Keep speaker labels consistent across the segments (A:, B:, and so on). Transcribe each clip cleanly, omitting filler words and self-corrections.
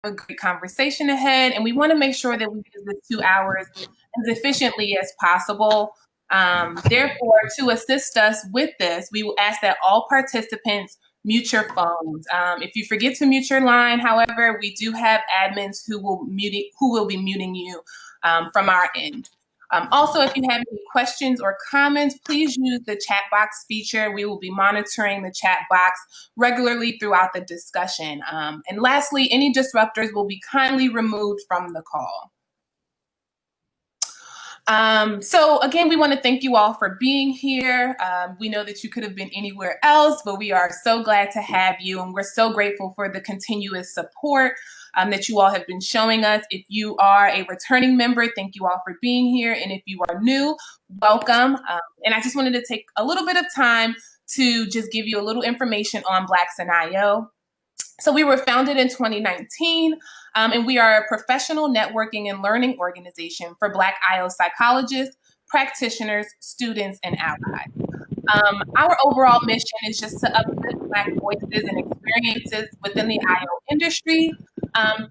A: a great conversation ahead, and we want to make sure that we use the 2 hours as efficiently as possible. Therefore, to assist us with this, we will ask that all participants mute your phones. If you forget to mute your line, however, we do have admins who will be muting you from our end. Also, if you have any questions or comments, please use the chat box feature. We will be monitoring the chat box regularly throughout the discussion. And lastly, any disruptors will be kindly removed from the call. So again, we want to thank you all for being here. We know that you could have been anywhere else, but we are so glad to have you, and we're so grateful for the continuous support that you all have been showing us. If you are a returning member, thank you all for being here. And if you are new, welcome. And I just wanted to take a little bit of time to just give you a little information on Blacks in IO. So we were founded in 2019, and we are a professional networking and learning organization for Black IO psychologists, practitioners, students, and allies. Our overall mission is just to uplift Black voices and experiences within the IO industry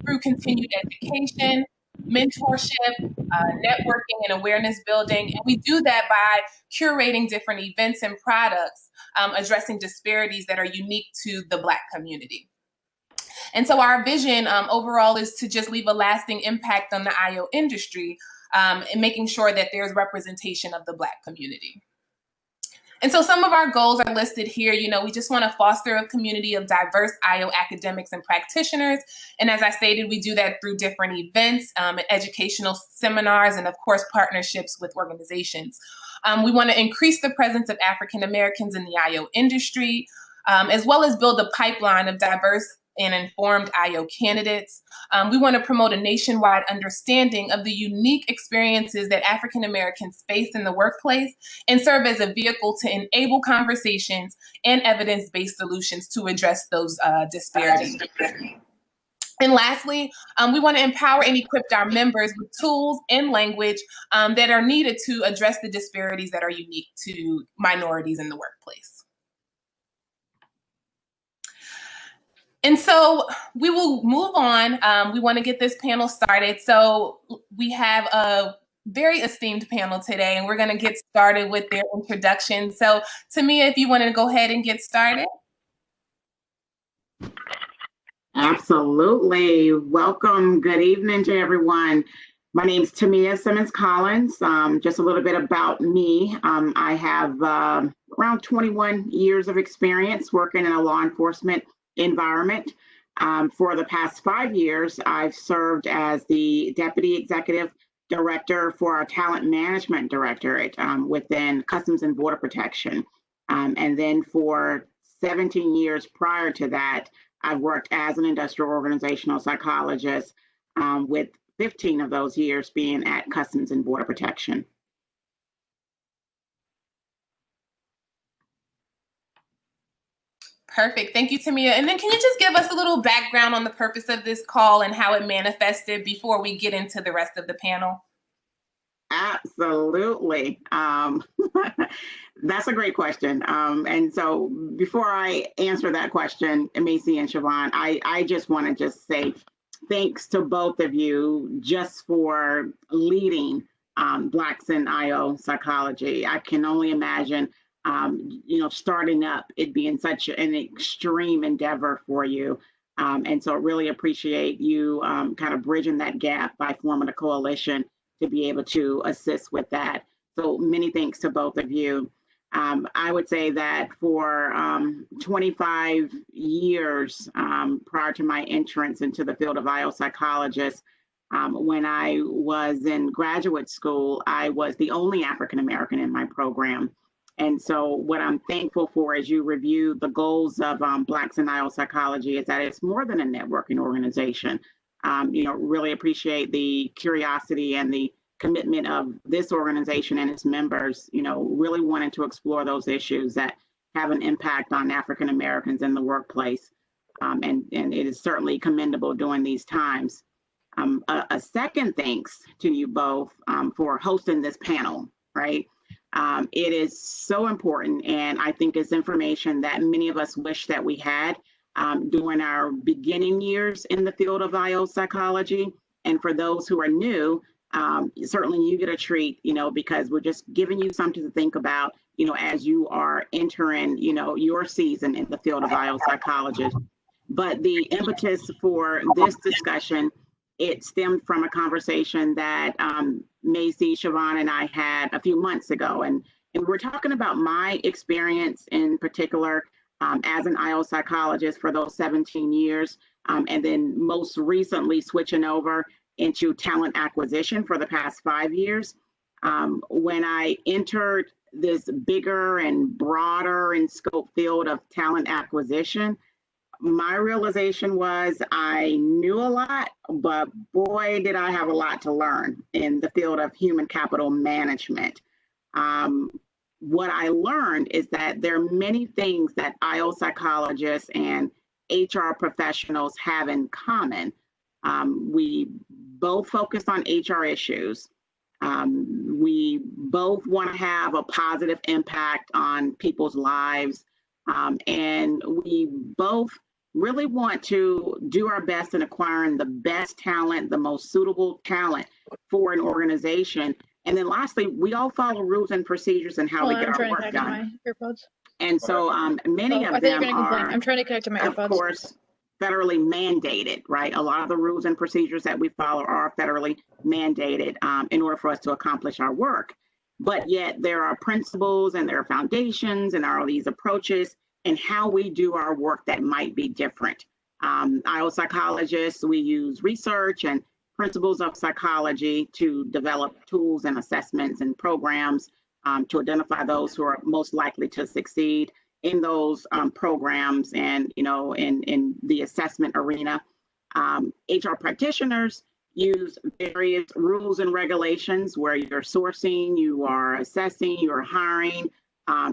A: through continued education, mentorship, networking, and awareness building. And we do that by curating different events and products addressing disparities that are unique to the Black community. And so our vision overall is to just leave a lasting impact on the IO industry and making sure that there's representation of the Black community. And so some of our goals are listed here. You know, we just want to foster a community of diverse IO academics and practitioners. And as I stated, we do that through different events, educational seminars, and of course, partnerships with organizations. We want to increase the presence of African Americans in the IO industry, as well as build a pipeline of diverse and informed IO candidates. We want to promote a nationwide understanding of the unique experiences that African Americans face in the workplace and serve as a vehicle to enable conversations and evidence-based solutions to address those disparities. And lastly, we want to empower and equip our members with tools and language that are needed to address the disparities that are unique to minorities in the workplace. And so we will move on. We want to get this panel started. So we have a very esteemed panel today, and we're going to get started with their introduction. So Tamia, if you want to go ahead and get started.
B: Absolutely. Welcome. Good evening to everyone. My name is Tamia Simmons-Collins. Just a little bit about me. I have around 21 years of experience working in a law enforcement environment. For the past 5 years, I've served as the Deputy Executive Director for our Talent Management Directorate within Customs and Border Protection. And then for 17 years prior to that, I've worked as an industrial organizational psychologist, with 15 of those years being at Customs and Border Protection.
A: Perfect. Thank you, Tamia. And then can you just give us a little background on the purpose of this call and how it manifested before we get into the rest of the panel?
B: Absolutely. That's a great question. And so before I answer that question, Macy and Siobhan, I just want to say thanks to both of you just for leading Blacks in IO psychology. I can only imagine starting up, it being such an extreme endeavor for you. And so I really appreciate you kind of bridging that gap by forming a coalition to be able to assist with that. So many thanks to both of you. I would say that for 25 years prior to my entrance into the field of IO psychologist, when I was in graduate school, I was the only African American in my program. And so what I'm thankful for as you review the goals of Blacks in IO psychology is that it's more than a networking organization. Really appreciate the curiosity and the commitment of this organization and its members, really wanting to explore those issues that have an impact on African Americans in the workplace. And it is certainly commendable during these times. A second thanks to you both for hosting this panel, right? It is so important, and I think it's information that many of us wish that we had. during our beginning years in the field of IO psychology. And for those who are new, certainly you get a treat, because we're just giving you something to think about, as you are entering, your season in the field of IO psychology. But the impetus for this discussion, it stemmed from a conversation that Macy, Siobhan, and I had a few months ago. And we're talking about my experience in particular as an IO psychologist for those 17 years, and then most recently switching over into talent acquisition for the past 5 years. When I entered this bigger and broader in scope field of talent acquisition, my realization was I knew a lot, but boy, did I have a lot to learn in the field of human capital management. What I learned is that there are many things that IO psychologists and HR professionals have in common. We both focus on HR issues. We both want to have a positive impact on people's lives. And we both really want to do our best in acquiring the best talent, the most suitable talent for an organization. And then lastly, we all follow rules and procedures and how we get our work done. And so many of them are,
C: I'm trying to connect to my AirPods.
B: Of course, federally mandated, right? A lot of the rules and procedures that we follow are federally mandated in order for us to accomplish our work. But yet there are principles and there are foundations and there are these approaches and how we do our work that might be different. IO psychologists, we use research and principles of psychology to develop tools and assessments and programs to identify those who are most likely to succeed in those programs and, in the assessment arena. HR practitioners use various rules and regulations where you're sourcing, you are assessing, you're hiring,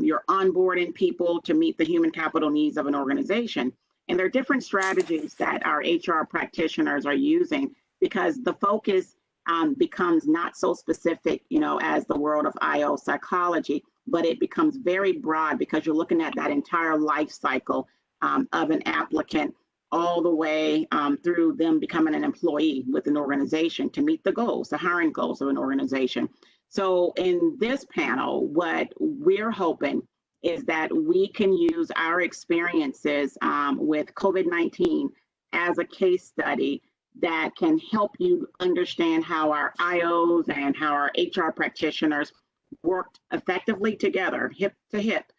B: you're onboarding people to meet the human capital needs of an organization. And there are different strategies that our HR practitioners are using because the focus becomes not so specific, as the world of IO psychology, but it becomes very broad because you're looking at that entire life cycle of an applicant all the way through them becoming an employee with an organization to meet the goals, the hiring goals of an organization. So in this panel, what we're hoping is that we can use our experiences with COVID-19 as a case study that can help you understand how our IOs and how our HR practitioners worked effectively together, hip to hip,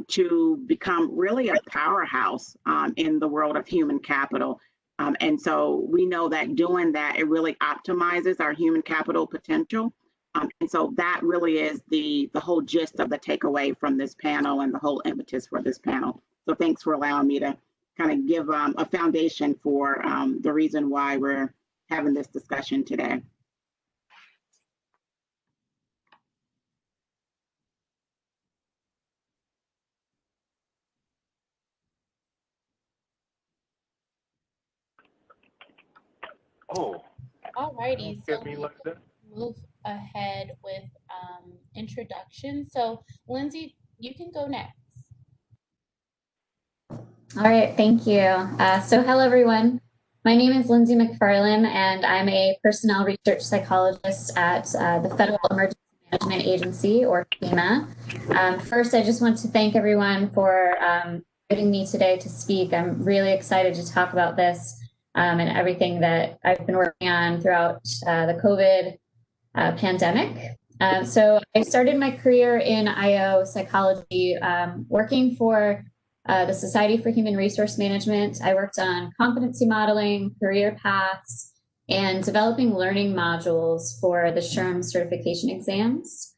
B: to become really a powerhouse in the world of human capital. And so we know that doing that, it really optimizes our human capital potential. And so that really is the whole gist of the takeaway from this panel and the whole impetus for this panel. So thanks for allowing me to kind of give a foundation for the reason why we're having this discussion today.
D: Oh.
C: Alrighty, so we'll move ahead with introductions. So Lindsay, you can go next.
E: All right, thank you. So hello, everyone. My name is Lindsay McFarland, and I'm a personnel research psychologist at the Federal Emergency Management Agency, or FEMA. First, I just want to thank everyone for inviting me today to speak. I'm really excited to talk about this and everything that I've been working on throughout the COVID pandemic. So I started my career in IO psychology, working for the Society for Human Resource Management. I worked on competency modeling, career paths, and developing learning modules for the SHRM certification exams.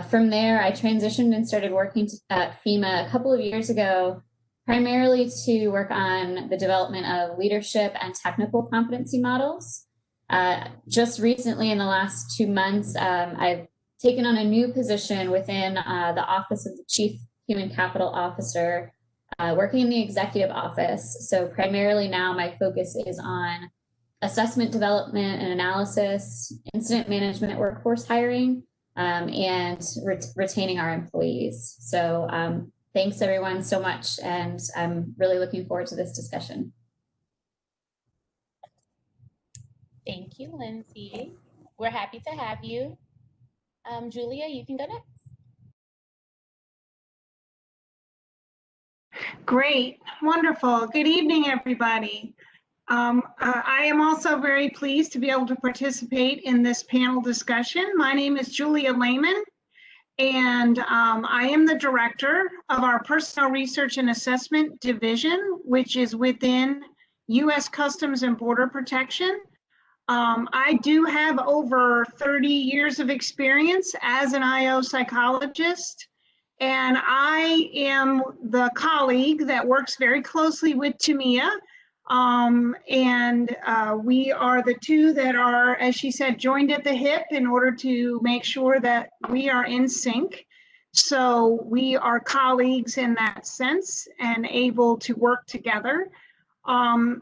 E: From there, I transitioned and started working at FEMA a couple of years ago, primarily to work on the development of leadership and technical competency models. Just recently, in the last 2 months, I've taken on a new position within the Office of the Chief Human Capital Officer, working in the executive office. So primarily now my focus is on assessment development and analysis, incident management, workforce hiring, and retaining our employees. So Thanks everyone so much, and I'm really looking forward to this discussion.
C: Thank you, Lindsay. We're happy to have you. Julia, you can go next.
F: Great, wonderful. Good evening, everybody. I am also very pleased to be able to participate in this panel discussion. My name is Julia Lehman, and I am the director of our Personnel Research and Assessment Division, which is within U.S. Customs and Border Protection. I do have over 30 years of experience as an IO psychologist, and I am the colleague that works very closely with Tamia. We are the two that are, as she said, joined at the hip in order to make sure that we are in sync. So we are colleagues in that sense and able to work together. In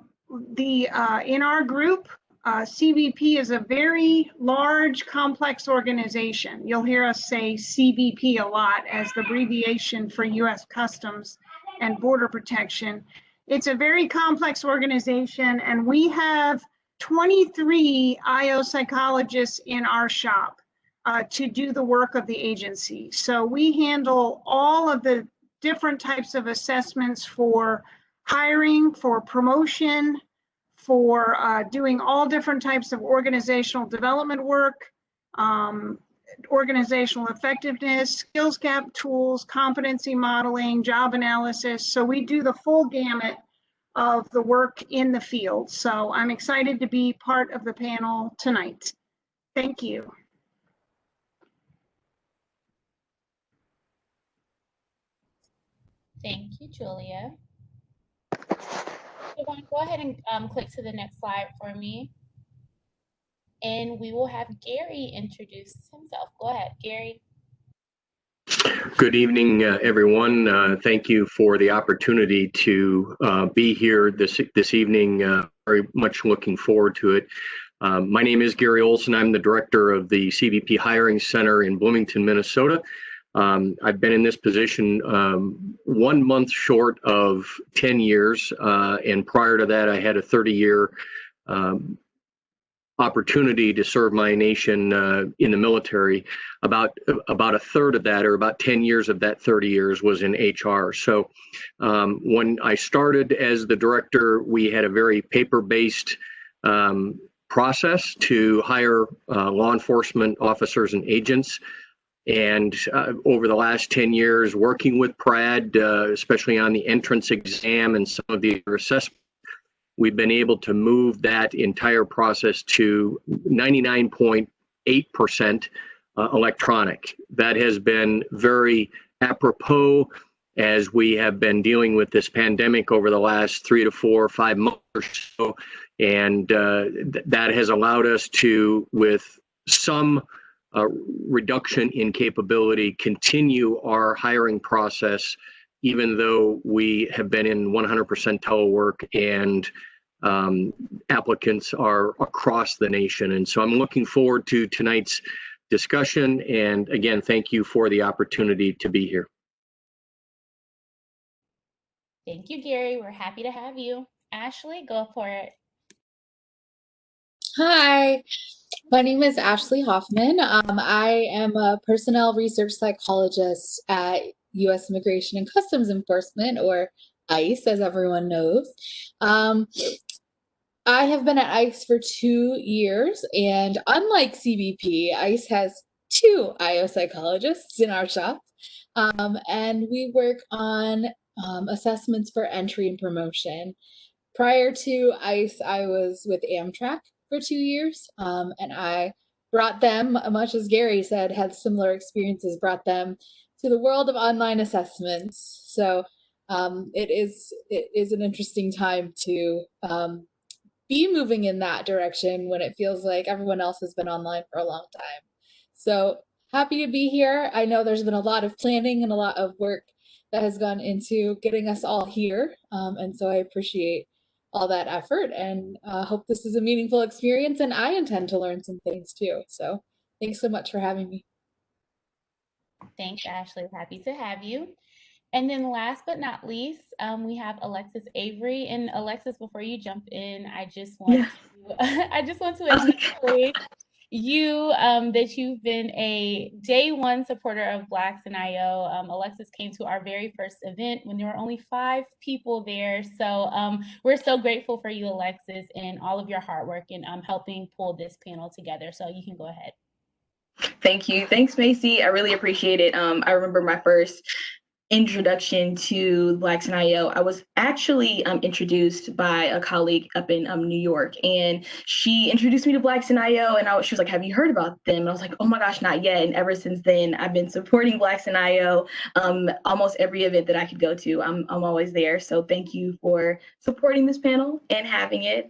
F: our group, CBP is a very large, complex organization. You'll hear us say CBP a lot as the abbreviation for U.S. Customs and Border Protection. It's a very complex organization, and we have 23 IO psychologists in our shop to do the work of the agency. So we handle all of the different types of assessments for hiring, for promotion, for doing all different types of organizational development work, organizational effectiveness, skills gap tools, competency modeling, job analysis. So we do the full gamut of the work in the field. So I'm excited to be part of the panel tonight. Thank you.
C: Thank you, Julia. Siobhan, go ahead and click to the next slide for me. And we will have Gary introduce himself. Go ahead, Gary.
G: Good evening, everyone. Thank you for the opportunity to be here this evening. Very much looking forward to it. My name is Gary Olson. I'm the director of the CBP Hiring Center in Bloomington, Minnesota. I've been in this position 1 month short of 10 years, and prior to that, I had a 30-year opportunity to serve my nation in the military. About a third of that, or about 10 years of that 30 years, was in HR. So when I started as the director, we had a very paper-based process to hire law enforcement officers and agents. And over the last 10 years, working with PRAD, especially on the entrance exam and some of the assessments, we've been able to move that entire process to 99.8% electronic. That has been very apropos as we have been dealing with this pandemic over the last 3 to 4 or 5 months or so. And that has allowed us to, with some reduction in capability, continue our hiring process, even though we have been in 100% telework and applicants are across the nation. And so I'm looking forward to tonight's discussion. And again, thank you for the opportunity to be here.
C: Thank you, Gary. We're happy to have you. Ashley, go for it.
H: Hi, my name is Ashley Hoffman. I am a personnel research psychologist at U.S. Immigration and Customs Enforcement, or ICE, as everyone knows. I have been at ICE for 2 years, and unlike CBP, ICE has 2 IO psychologists in our shop, and we work on assessments for entry and promotion. Prior to ICE, I was with Amtrak for 2 years, and I brought them, much as Gary said, had similar experiences, brought them to the world of online assessments. So it is an interesting time to be moving in that direction when it feels like everyone else has been online for a long time. So happy to be here. I know there's been a lot of planning and a lot of work that has gone into getting us all here, and so I appreciate all that effort, and hope this is a meaningful experience, and I intend to learn some things too. So thanks so much for having me.
C: Thanks, Ashley. Happy to have you. And then last but not least, we have Alexis Avery. And Alexis, before you jump in, I just want to I just want to acknowledge you that you've been a day one supporter of Blacks in IO. Alexis came to our very first event when there were only 5 people there. So we're so grateful for you, Alexis, and all of your hard work in helping pull this panel together. So you can go ahead.
I: Thank you. Thanks, Macy. I really appreciate it. I remember my first introduction to Blacks in IO. I was actually introduced by a colleague up in New York, and she introduced me to Blacks in IO, and she was like, "Have you heard about them?" And I was like, "Oh my gosh, not yet." And ever since then, I've been supporting Blacks in IO. Almost every event that I could go to, I'm always there. So thank you for supporting this panel and having it.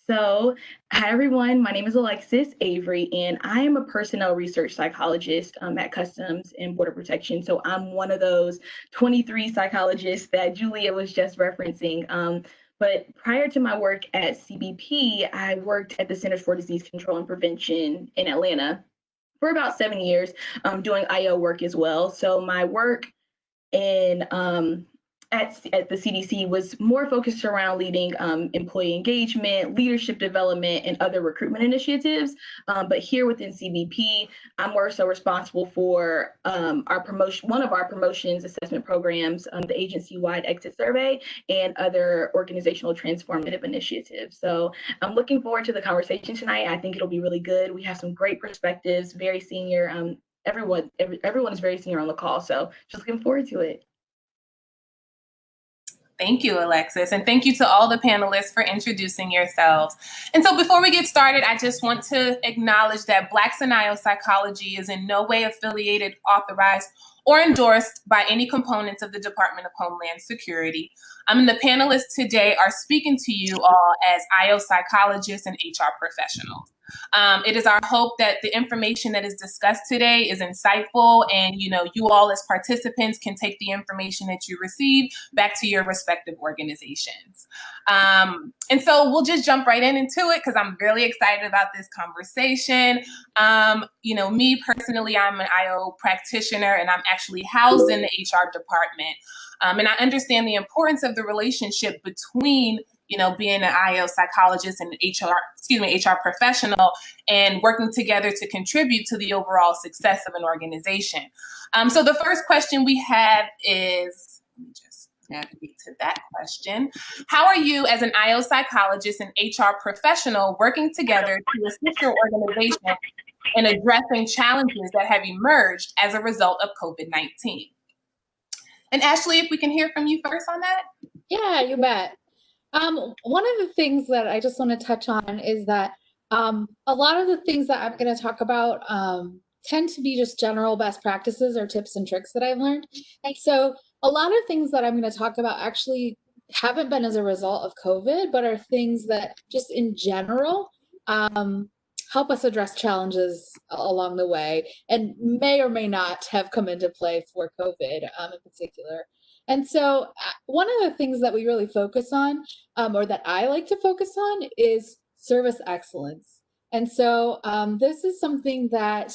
I: So, hi everyone, my name is Alexis Avery, and I am a personnel research psychologist at Customs and Border Protection. So I'm one of those 23 psychologists that Julia was just referencing. But prior to my work at CBP, I worked at the Centers for Disease Control and Prevention in Atlanta for about 7 years, doing IO work as well. So my work in at the CDC was more focused around leading employee engagement, leadership development, and other recruitment initiatives. But here within CBP, I'm more so responsible for one of our promotions assessment programs, the agency-wide exit survey, and other organizational transformative initiatives. So I'm looking forward to the conversation tonight. I think it'll be really good. We have some great perspectives, very senior. Everyone is very senior on the call, so just looking forward to it.
A: Thank you, Alexis, and thank you to all the panelists for introducing yourselves. And so before we get started, I just want to acknowledge that Blacks in IO Psychology is in no way affiliated, authorized, or endorsed by any components of the Department of Homeland Security. And the panelists today are speaking to you all as IO psychologists and HR professionals. It is our hope that the information that is discussed today is insightful, and you all as participants can take the information that you receive back to your respective organizations. And so we'll just jump right into it because I'm really excited about this conversation. Me personally, I'm an IO practitioner, and I'm actually housed in the HR department. And I understand the importance of the relationship between being an IO psychologist and HR professional, and working together to contribute to the overall success of an organization. So the first question we have is, let me just navigate to that question. How are you as an IO psychologist and HR professional working together to assist your organization in addressing challenges that have emerged as a result of COVID-19? And Ashley, if we can hear from you first on that.
H: Yeah, you bet. One of the things that I just want to touch on is that a lot of the things that I'm going to talk about tend to be just general best practices or tips and tricks that I've learned. And so a lot of things that I'm going to talk about actually haven't been as a result of COVID, but are things that just in general help us address challenges along the way, and may or may not have come into play for COVID in particular. And so one of the things that we really focus on, or that I like to focus on, is service excellence. And so this is something that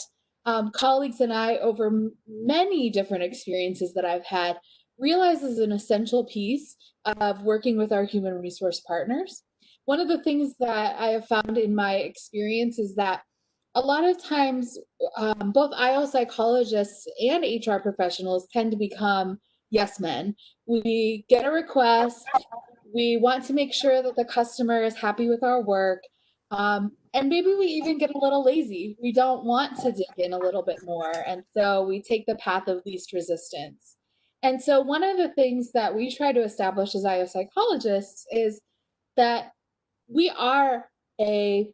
H: colleagues and I, over many different experiences that I've had, realize is an essential piece of working with our human resource partners. One of the things that I have found in my experience is that a lot of times both IO psychologists and HR professionals tend to become yes men. We get a request, we want to make sure that the customer is happy with our work, and maybe we even get a little lazy. We don't want to dig in a little bit more, and so we take the path of least resistance. And so one of the things that we try to establish as IO psychologists is that we are an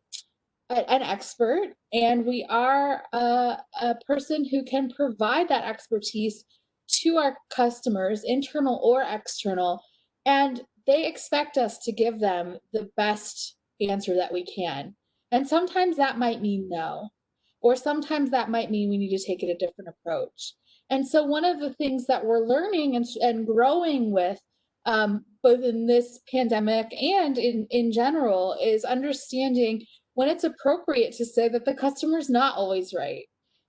H: expert, and we are a person who can provide that expertise to our customers, internal or external, and they expect us to give them the best answer that we can. And sometimes that might mean no, or sometimes that might mean we need to take it a different approach. And so one of the things that we're learning and growing with, both in this pandemic and in general, is understanding when it's appropriate to say that the customer's not always right.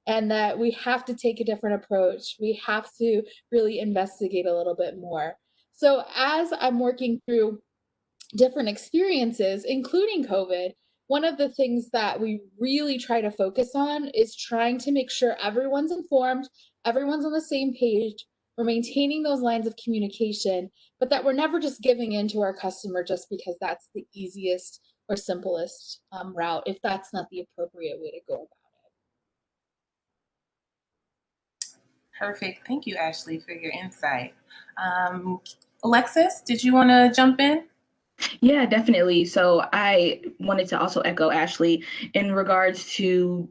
H: and that we have to take a different approach. We have to really investigate a little bit more. So as I'm working through different experiences, including COVID, one of the things that we really try to focus on is trying to make sure everyone's informed, everyone's on the same page, we're maintaining those lines of communication, but that we're never just giving in to our customer just because that's the easiest or simplest route, if that's not the appropriate way to go about it.
A: Perfect. Thank you, Ashley, for your insight. Alexis, did you want to jump in?
I: Yeah, definitely. So I wanted to also echo Ashley in regards to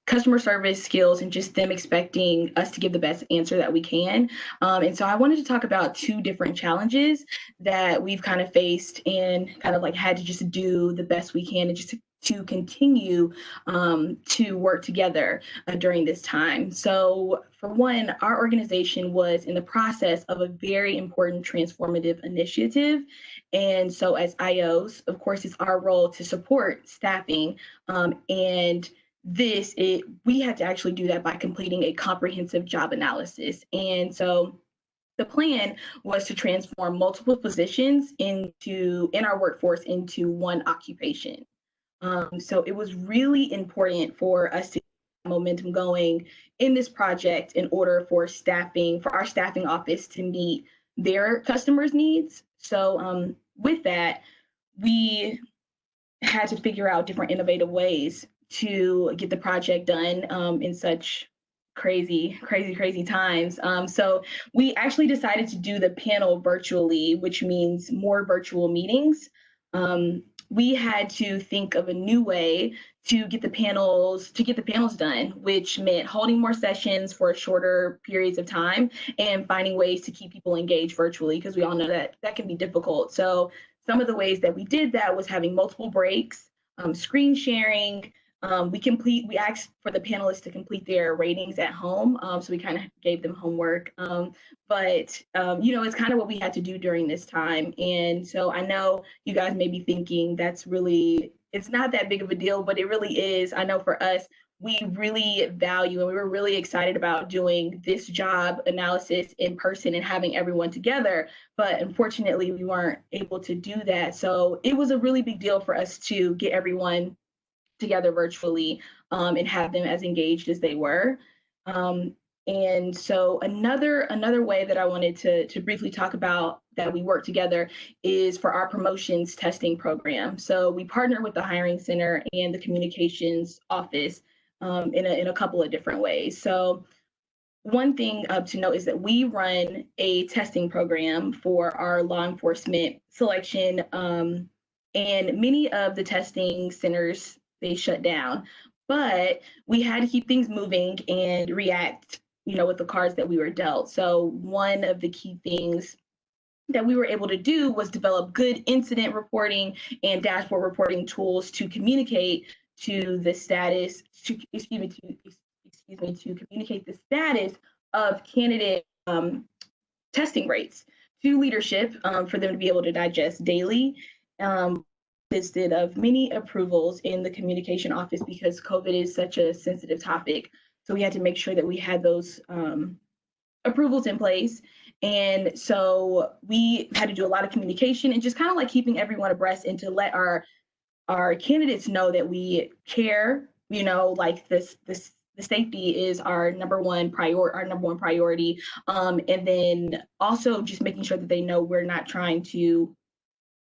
I: customer service skills and just them expecting us to give the best answer that we can. And so I wanted to talk about two different challenges that we've kind of faced and kind of like had to just do the best we can and just to continue to work together during this time. So for one, our organization was in the process of a very important transformative initiative. And so as IOs, of course, it's our role to support staffing. And we had to actually do that by completing a comprehensive job analysis. And so the plan was to transform multiple positions in our workforce into one occupation. So it was really important for us to get momentum going in this project in order for our staffing office to meet their customers' needs. So with that, we had to figure out different innovative ways to get the project done in such crazy times. So we actually decided to do the panel virtually, which means more virtual meetings. We had to think of a new way to get the panels done, which meant holding more sessions for shorter periods of time and finding ways to keep people engaged virtually, because we all know that that can be difficult. So some of the ways that we did that was having multiple breaks, screen sharing. We asked for the panelists to complete their ratings at home, so we kind of gave them homework. But it's kind of what we had to do during this time. And so I know you guys may be thinking it's not that big of a deal, but it really is. I know for us, we really value and we were really excited about doing this job analysis in person and having everyone together. But unfortunately, we weren't able to do that. So it was a really big deal for us to get everyone together virtually and have them as engaged as they were. And so another way that I wanted to briefly talk about that we work together is for our promotions testing program. So we partner with the hiring center and the communications office in a couple of different ways. So one thing to note is that we run a testing program for our law enforcement selection, and many of the testing centers, they shut down, but we had to keep things moving and react, with the cards that we were dealt. So one of the key things that we were able to do was develop good incident reporting and dashboard reporting tools to communicate to the status, to communicate the status of candidate testing rates to leadership for them to be able to digest daily. Consisted of many approvals in the communication office because COVID is such a sensitive topic. So we had to make sure that we had those approvals in place. And so we had to do a lot of communication and just kind of like keeping everyone abreast and to let our candidates know that we care, like the safety is our number one priority. And then also just making sure that they know we're not trying to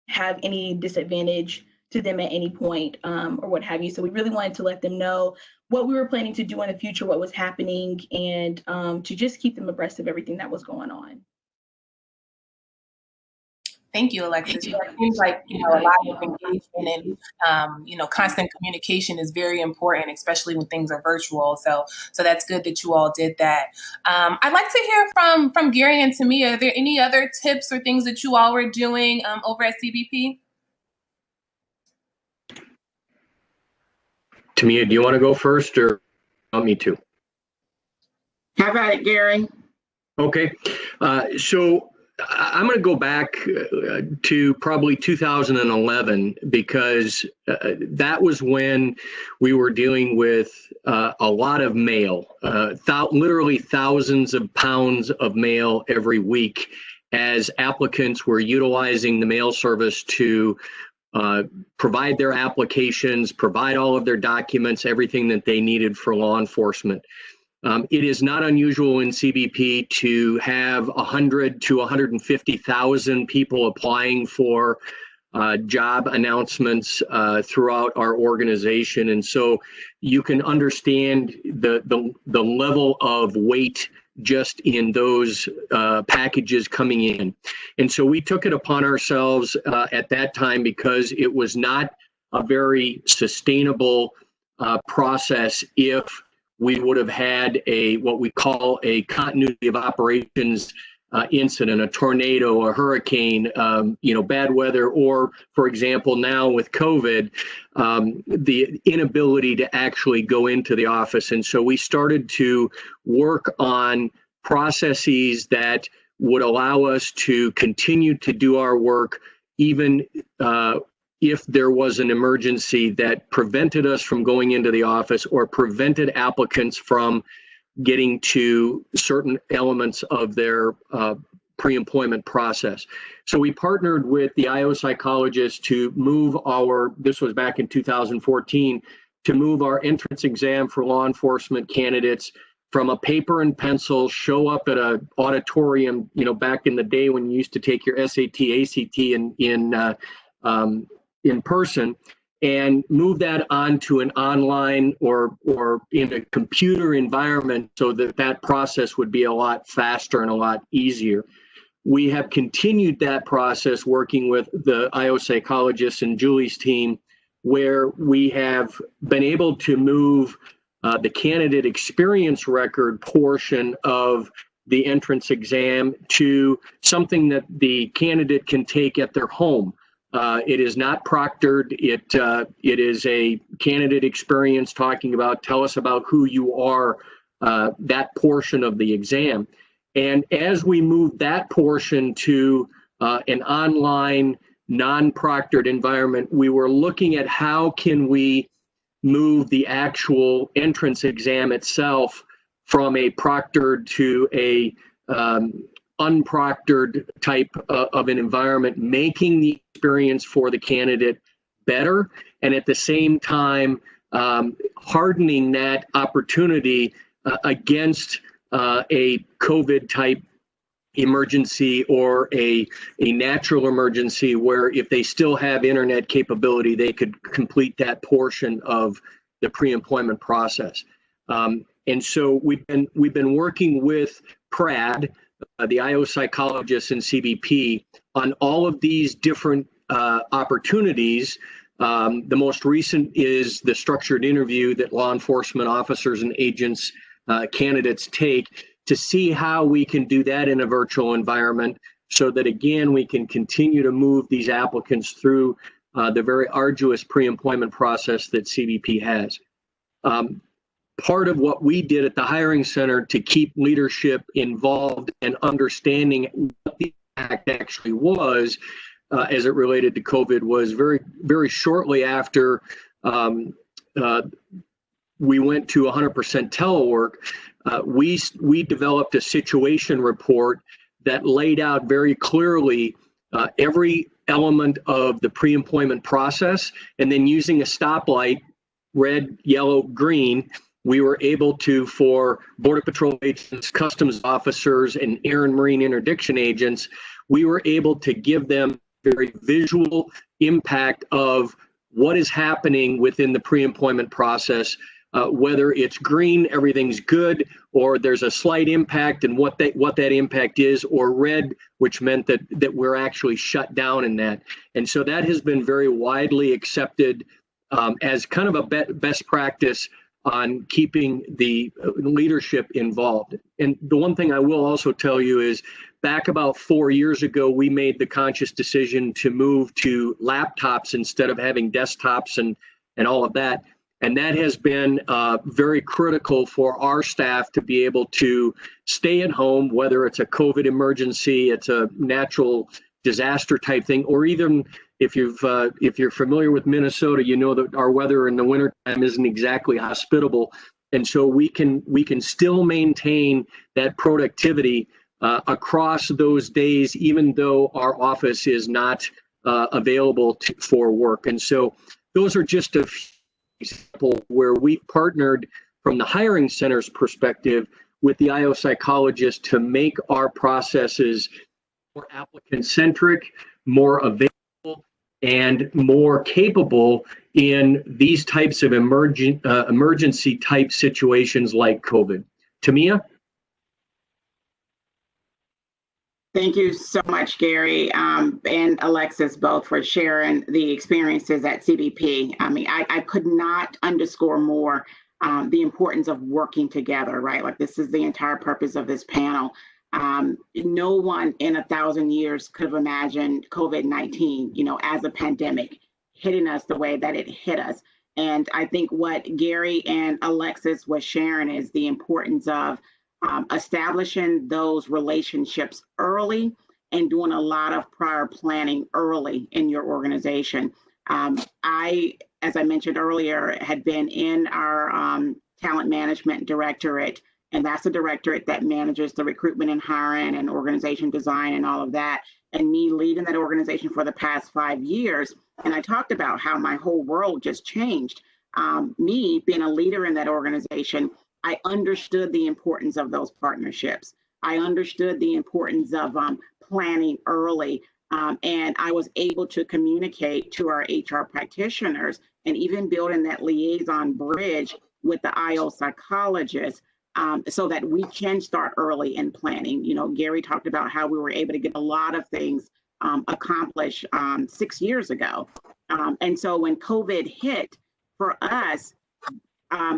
I: have any disadvantage to them at any point or what have you. So we really wanted to let them know what we were planning to do in the future, what was happening, and to just keep them abreast of everything that was going on.
A: Thank you, Alexis. It seems like a lot of engagement and constant communication is very important, especially when things are virtual. So that's good that you all did that. I'd like to hear from Gary and Tamia. Are there any other tips or things that you all were doing over at CBP?
G: Tamia, do you want to go first or want me to?
B: How about it, Gary?
G: Okay. So I'm going to go back to probably 2011, because that was when we were dealing with a lot of mail, literally thousands of pounds of mail every week, as applicants were utilizing the mail service to provide their applications, provide all of their documents, everything that they needed for law enforcement. It is not unusual in CBP to have 100 to 150,000 people applying for job announcements throughout our organization. And so you can understand the level of weight just in those packages coming in. And so we took it upon ourselves at that time, because it was not a very sustainable process if we would have had what we call a continuity of operations incident, a tornado, a hurricane, bad weather, or, for example, now with COVID, the inability to actually go into the office. And so we started to work on processes that would allow us to continue to do our work, even if there was an emergency that prevented us from going into the office or prevented applicants from getting to certain elements of their pre-employment process. So we partnered with the IO psychologist to move this was back in 2014, to move our entrance exam for law enforcement candidates from a paper and pencil, show up at an auditorium, back in the day when you used to take your SAT, ACT in person, and move that onto an online or in a computer environment, so that process would be a lot faster and a lot easier. We have continued that process working with the IO psychologists and Julie's team, where we have been able to move the candidate experience record portion of the entrance exam to something that the candidate can take at their home. It is not proctored. It is a candidate experience talking about, tell us about who you are, that portion of the exam. And as we move that portion to an online, non-proctored environment, we were looking at how can we move the actual entrance exam itself from a proctored to a unproctored type of an environment, making the experience for the candidate better, and at the same time hardening that opportunity against a COVID type emergency or a natural emergency, where if they still have internet capability, they could complete that portion of the pre-employment process. And so we've been working with PRAD, the IO psychologists and CBP, on all of these different opportunities. The most recent is the structured interview that law enforcement officers and agents, candidates take, to see how we can do that in a virtual environment, so that, again, we can continue to move these applicants through the very arduous pre-employment process that CBP has. Part of what we did at the hiring center to keep leadership involved and understanding what the impact actually was as it related to COVID was very, very shortly after we went to 100% telework, we developed a situation report that laid out very clearly every element of the pre-employment process, and then using a stoplight, red, yellow, green, we were able to, for Border Patrol agents, customs officers, and air and marine interdiction agents, we were able to give them very visual impact of what is happening within the pre-employment process. Whether it's green, everything's good, or there's a slight impact and what that impact is, or red, which meant that we're actually shut down in that. And so that has been very widely accepted as kind of a best practice on keeping the leadership involved. And the one thing I will also tell you is, back about 4 years ago, we made the conscious decision to move to laptops instead of having desktops and all of that. And that has been very critical for our staff to be able to stay at home, whether it's a COVID emergency, it's a natural disaster type thing, or even if you're familiar with Minnesota, you know that our weather in the wintertime isn't exactly hospitable. And so we can still maintain that productivity across those days, even though our office is not available for work. And so those are just a few examples where we partnered from the hiring center's perspective with the IO psychologist to make our processes more applicant-centric, more available, and more capable in these types of emergency type situations like COVID. Tamia?
B: Thank you so much, Gary, and Alexis, both for sharing the experiences at CBP. I mean, I could not underscore more the importance of working together, right? Like, this is the entire purpose of this panel. No one in 1,000 years could have imagined COVID-19, as a pandemic hitting us the way that it hit us. And I think what Gary and Alexis was sharing is the importance of establishing those relationships early and doing a lot of prior planning early in your organization. I, as I mentioned earlier, had been in our talent management directorate, and that's the directorate that manages the recruitment and hiring and organization design and all of that. And me leading that organization for the past 5 years. And I talked about how my whole world just changed. Me being a leader in that organization, I understood the importance of those partnerships. I understood the importance of planning early. And I was able to communicate to our HR practitioners and even building that liaison bridge with the IO psychologist so that we can start early in planning. Gary talked about how we were able to get a lot of things accomplished 6 years ago. And so when COVID hit, for us,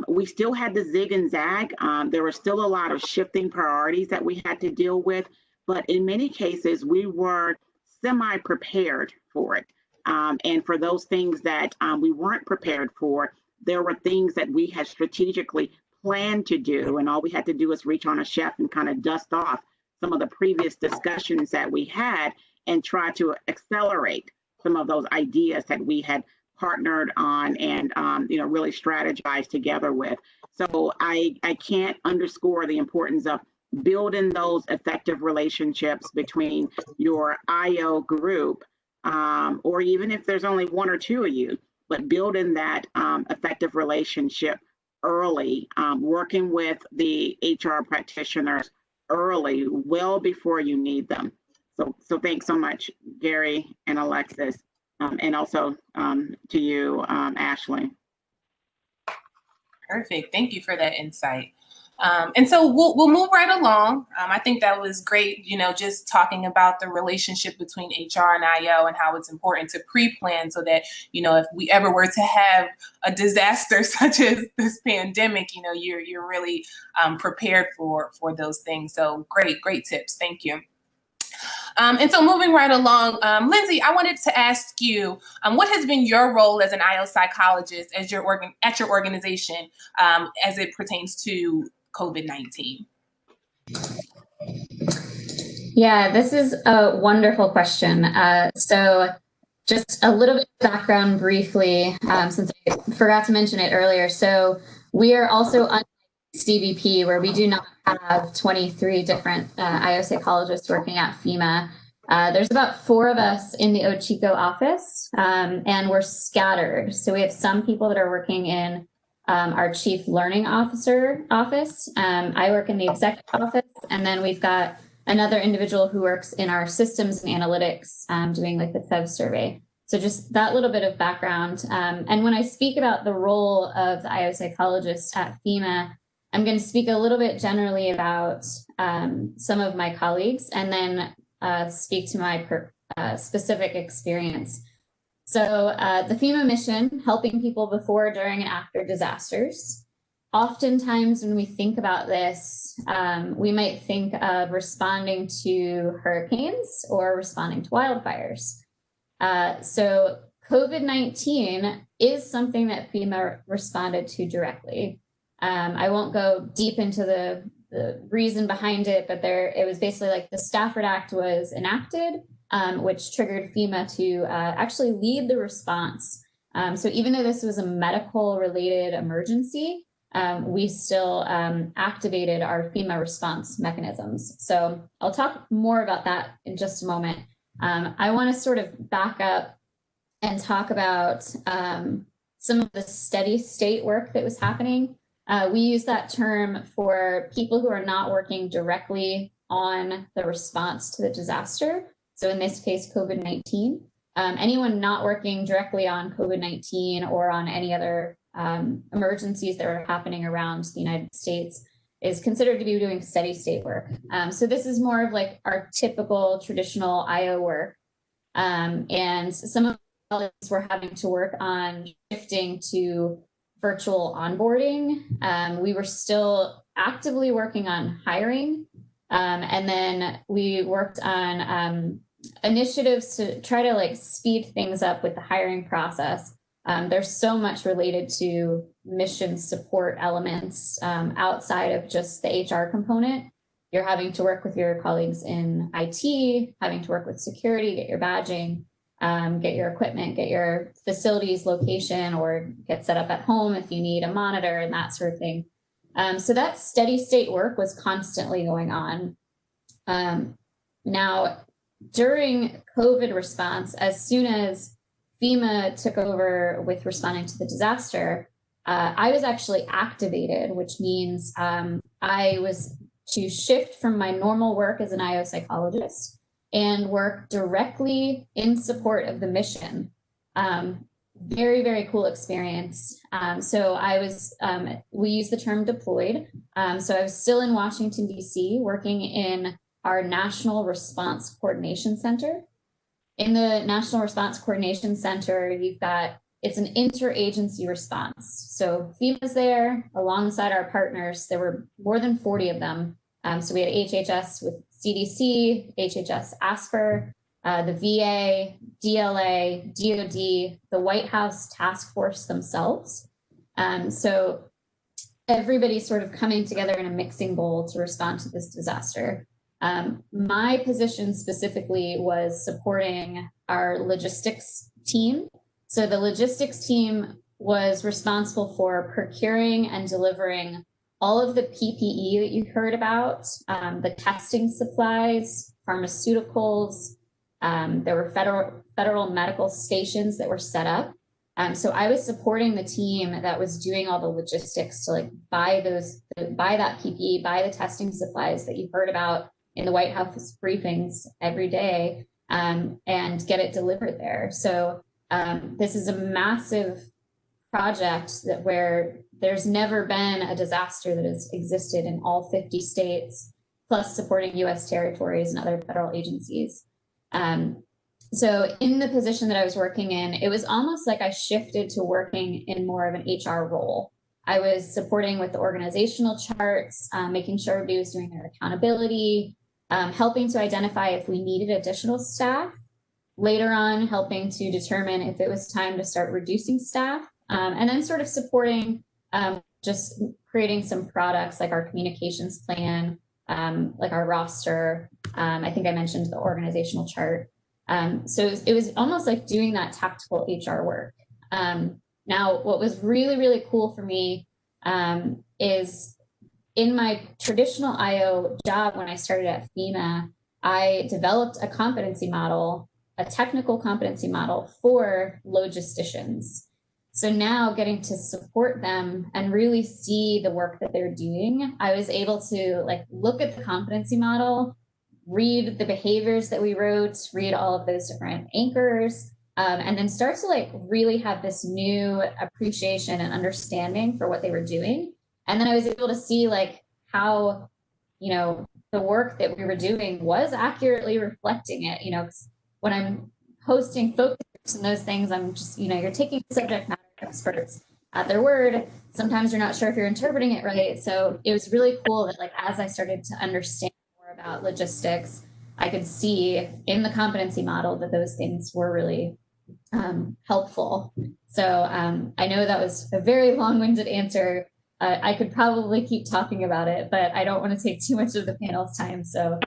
B: we still had the zig and zag. There were still a lot of shifting priorities that we had to deal with, but in many cases, we were semi-prepared for it. And for those things that we weren't prepared for, there were things that we had strategically planned to do, and all we had to do was reach on a chef and kind of dust off some of the previous discussions that we had and try to accelerate some of those ideas that we had partnered on and really strategized together with. So I can't underscore the importance of building those effective relationships between your IO group, or even if there's only one or two of you, but building that effective relationship early, working with the HR practitioners early, well before you need them. So thanks so much, Gary and Alexis. And also to you, Ashley.
A: Perfect. Thank you for that insight. And so we'll move right along. I think that was great, just talking about the relationship between HR and IO and how it's important to pre-plan so that, if we ever were to have a disaster such as this pandemic, you're really prepared for those things. So great tips. Thank you. And so moving right along, Lindsay, I wanted to ask you, what has been your role as an IO psychologist at your organization as it pertains to COVID-19?
E: Yeah, this is a wonderful question. So just a little bit of background briefly, since I forgot to mention it earlier. So we are also unlike CBP, where we do not have 23 different IO psychologists working at FEMA. There's about 4 of us in the Ochiko office, and we're scattered. So we have some people that are working in our chief learning officer office. I work in the executive office, and then we've got another individual who works in our systems and analytics, doing like the FEV survey. So just that little bit of background. And when I speak about the role of the IO psychologist at FEMA, I'm going to speak a little bit generally about some of my colleagues, and then speak to my specific experience. So the FEMA mission, helping people before, during, and after disasters. Oftentimes when we think about this, we might think of responding to hurricanes or responding to wildfires. So COVID-19 is something that FEMA responded to directly. I won't go deep into the reason behind it, but it was basically like the Stafford Act was enacted, which triggered FEMA to actually lead the response. So even though this was a medical related emergency, we still activated our FEMA response mechanisms. So I'll talk more about that in just a moment. I want to sort of back up and talk about some of the steady state work that was happening. We use that term for people who are not working directly on the response to the disaster. So in this case, COVID-19. Anyone not working directly on COVID-19 or on any other emergencies that are happening around the United States is considered to be doing steady state work. So this is more of like our typical traditional IO work. And some of us were having to work on shifting to virtual onboarding. We were still actively working on hiring. And then we worked on initiatives to try to like speed things up with the hiring process. There's so much related to mission support elements outside of just the HR component. You're having to work with your colleagues in IT, having to work with security, get your badging, get your equipment, get your facilities location, or get set up at home if you need a monitor and that sort of thing. So that steady state work was constantly going on. Now, during COVID response, as soon as FEMA took over with responding to the disaster, I was actually activated, which means I was to shift from my normal work as an IO psychologist and work directly in support of the mission. Very, very cool experience. So I was, we use the term deployed. So I was still in Washington, DC, working in our National Response Coordination Center. In the National Response Coordination Center, you've got, it's an interagency response. So FEMA's there alongside our partners. There were more than 40 of them. So we had HHS with CDC, HHS ASPR, the VA, DLA, DOD, the White House task force themselves. So everybody's sort of coming together in a mixing bowl to respond to this disaster. My position specifically was supporting our logistics team. So the logistics team was responsible for procuring and delivering all of the PPE that you heard about, the testing supplies, pharmaceuticals. There were federal medical stations that were set up. So I was supporting the team that was doing all the logistics to like buy that PPE, buy the testing supplies that you heard about in the White House briefings every day, and get it delivered there. So this is a massive project where there's never been a disaster that has existed in all 50 states, plus supporting US territories and other federal agencies. So in the position that I was working in, it was almost like I shifted to working in more of an HR role. I was supporting with the organizational charts, making sure everybody was doing their accountability, helping to identify if we needed additional staff, later on helping to determine if it was time to start reducing staff, and then sort of supporting just creating some products like our communications plan, like our roster. I think I mentioned the organizational chart. So it was almost like doing that tactical HR work. Now, what was really, really cool for me is in my traditional IO job when I started at FEMA, I developed a competency model, a technical competency model for logisticians. So now getting to support them and really see the work that they're doing, I was able to like look at the competency model, read the behaviors that we wrote, read all of those different anchors, and then start to like really have this new appreciation and understanding for what they were doing. And then I was able to see like how, you know, the work that we were doing was accurately reflecting it. You know, when I'm hosting focus groups and those things, I'm just, you know, you're taking subject matter experts at their word. Sometimes you're not sure if you're interpreting it right. So it was really cool that like, as I started to understand more about logistics, I could see in the competency model that those things were really helpful. So I know that was a very long-winded answer. I could probably keep talking about it, but I don't want to take too much of the panel's time. So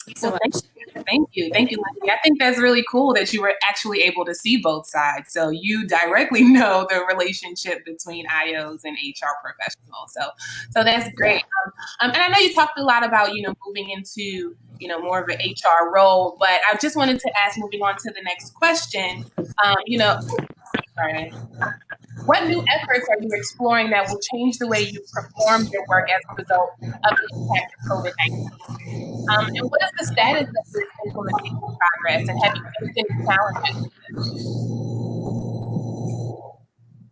E: thanks so much.
A: Thank you, Lindsay. I think that's really cool that you were actually able to see both sides. So you directly know the relationship between IOs and HR professionals. So that's great. And I know you talked a lot about, moving into, more of an HR role, but I just wanted to ask, moving on to the next question, sorry. What new efforts are you exploring that will change the way you perform your work as a result of the impact of COVID-19? And what is the status of this implementation progress, and have you faced any challenges?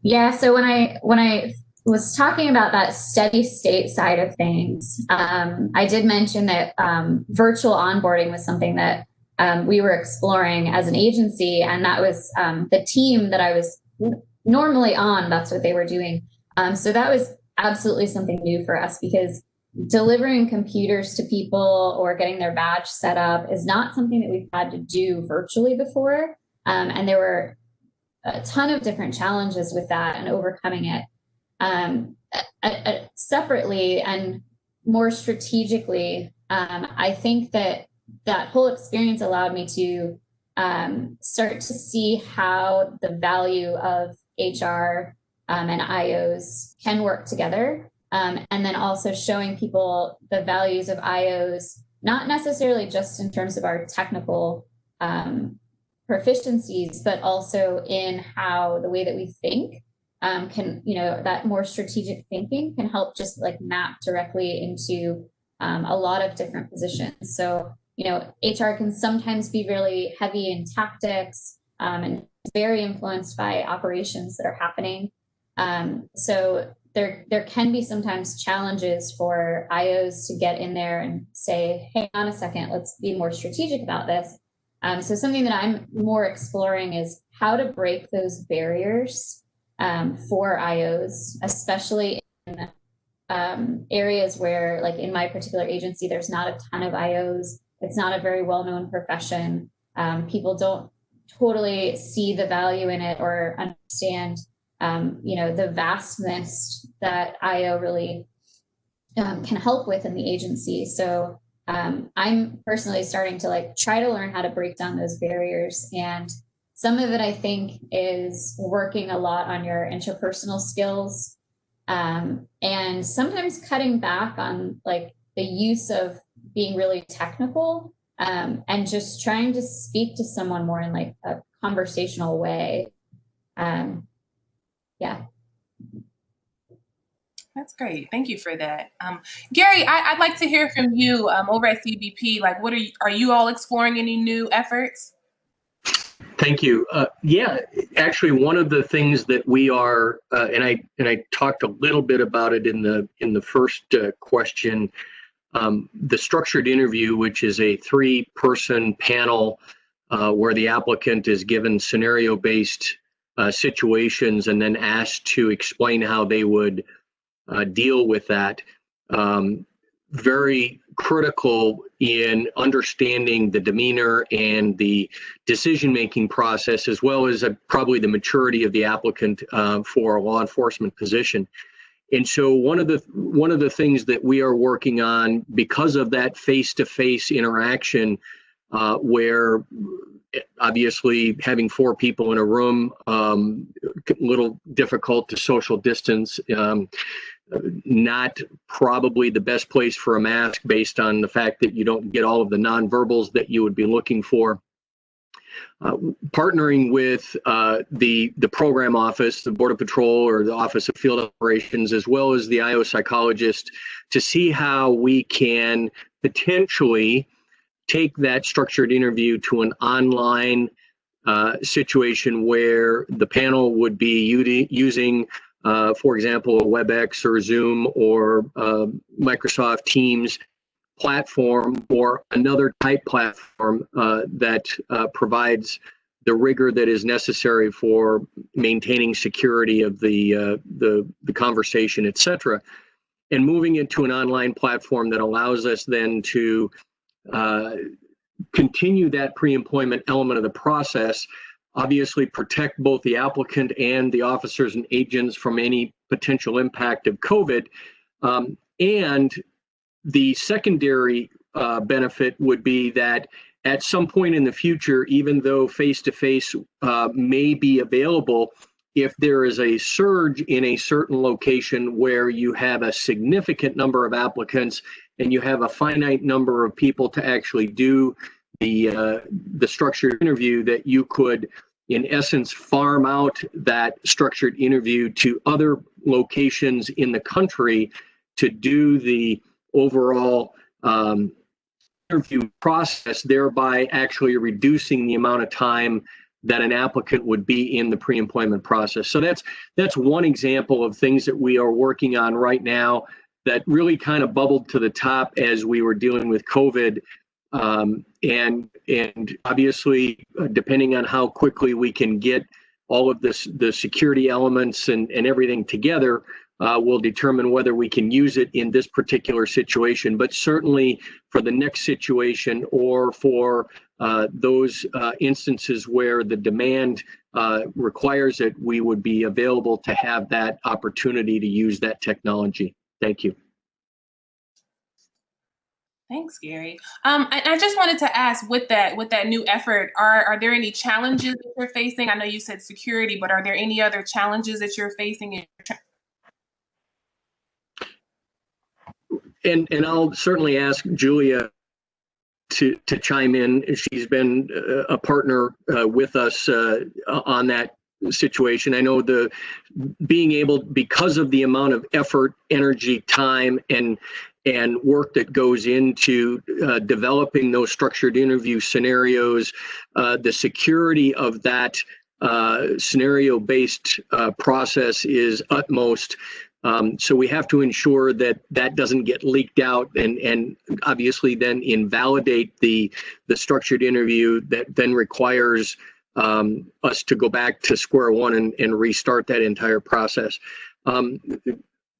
E: Yeah, so when I was talking about that steady state side of things, I did mention that virtual onboarding was something that we were exploring as an agency, and that was the team that I was normally on, that's what they were doing. So that was absolutely something new for us, because delivering computers to people or getting their badge set up is not something that we've had to do virtually before. And there were a ton of different challenges with that and overcoming it. Separately and more strategically, I think that whole experience allowed me to start to see how the value of HR and IOs can work together. And then also showing people the values of IOs, not necessarily just in terms of our technical proficiencies, but also in how the way that we think can, that more strategic thinking can help just like map directly into a lot of different positions. So, HR can sometimes be really heavy in tactics and very influenced by operations that are happening. So there can be sometimes challenges for IOs to get in there and say, hey, on a second, let's be more strategic about this. So something that I'm more exploring is how to break those barriers for IOs, especially in areas where, like in my particular agency, there's not a ton of IOs. It's not a very well-known profession. People don't totally see the value in it or understand the vastness that IO really can help with in the agency. So I'm personally starting to try to learn how to break down those barriers. And some of it, I think, is working a lot on your interpersonal skills and sometimes cutting back on the use of being really technical and just trying to speak to someone more in a conversational way. Yeah.
A: That's great. Thank you for that. Gary, I'd like to hear from you over at CBP. Are you all exploring any new efforts?
G: Thank you. Yeah, actually, one of the things that we are, and I talked a little bit about it in the first question, the structured interview, which is a 3-person panel where the applicant is given scenario-based situations and then asked to explain how they would deal with that. Very critical in understanding the demeanor and the decision-making process, as well as probably the maturity of the applicant for a law enforcement position. And so one of the things that we are working on, because of that face-to-face interaction, where obviously having 4 people in a room, a little difficult to social distance, not probably the best place for a mask based on the fact that you don't get all of the nonverbals that you would be looking for. Partnering with the program office, the Border Patrol or the Office of Field Operations, as well as the IO psychologist, to see how we can potentially take that structured interview to an online situation where the panel would be using, for example, a WebEx or Zoom or Microsoft Teams platform or another type platform that provides the rigor that is necessary for maintaining security of the conversation, et cetera, and moving into an online platform that allows us then to continue that pre-employment element of the process obviously protect both the applicant and the officers and agents from any potential impact of COVID. And the secondary benefit would be that at some point in the future, even though face-to-face may be available, if there is a surge in a certain location where you have a significant number of applicants and you have a finite number of people to actually do the structured interview, that you could, in essence, farm out that structured interview to other locations in the country to do the overall interview process, thereby actually reducing the amount of time that an applicant would be in the pre-employment process. So that's one example of things that we are working on right now that really kind of bubbled to the top as we were dealing with COVID. And obviously, depending on how quickly we can get all of this, the security elements and everything together, will determine whether we can use it in this particular situation. But certainly for the next situation, or for those instances where the demand requires it, we would be available to have that opportunity to use that technology. Thank you.
A: Thanks, Gary. I just wanted to ask, with that new effort, are there any challenges that you're facing? I know you said security, but are there any other challenges that you're facing?
G: And I'll certainly ask Julia to chime in. She's been a partner with us on that situation. I know being able, because of the amount of effort, energy, time, and work that goes into developing those structured interview scenarios, the security of that scenario-based process is utmost. So we have to ensure that that doesn't get leaked out and obviously then invalidate the structured interview that then requires us to go back to square one and restart that entire process.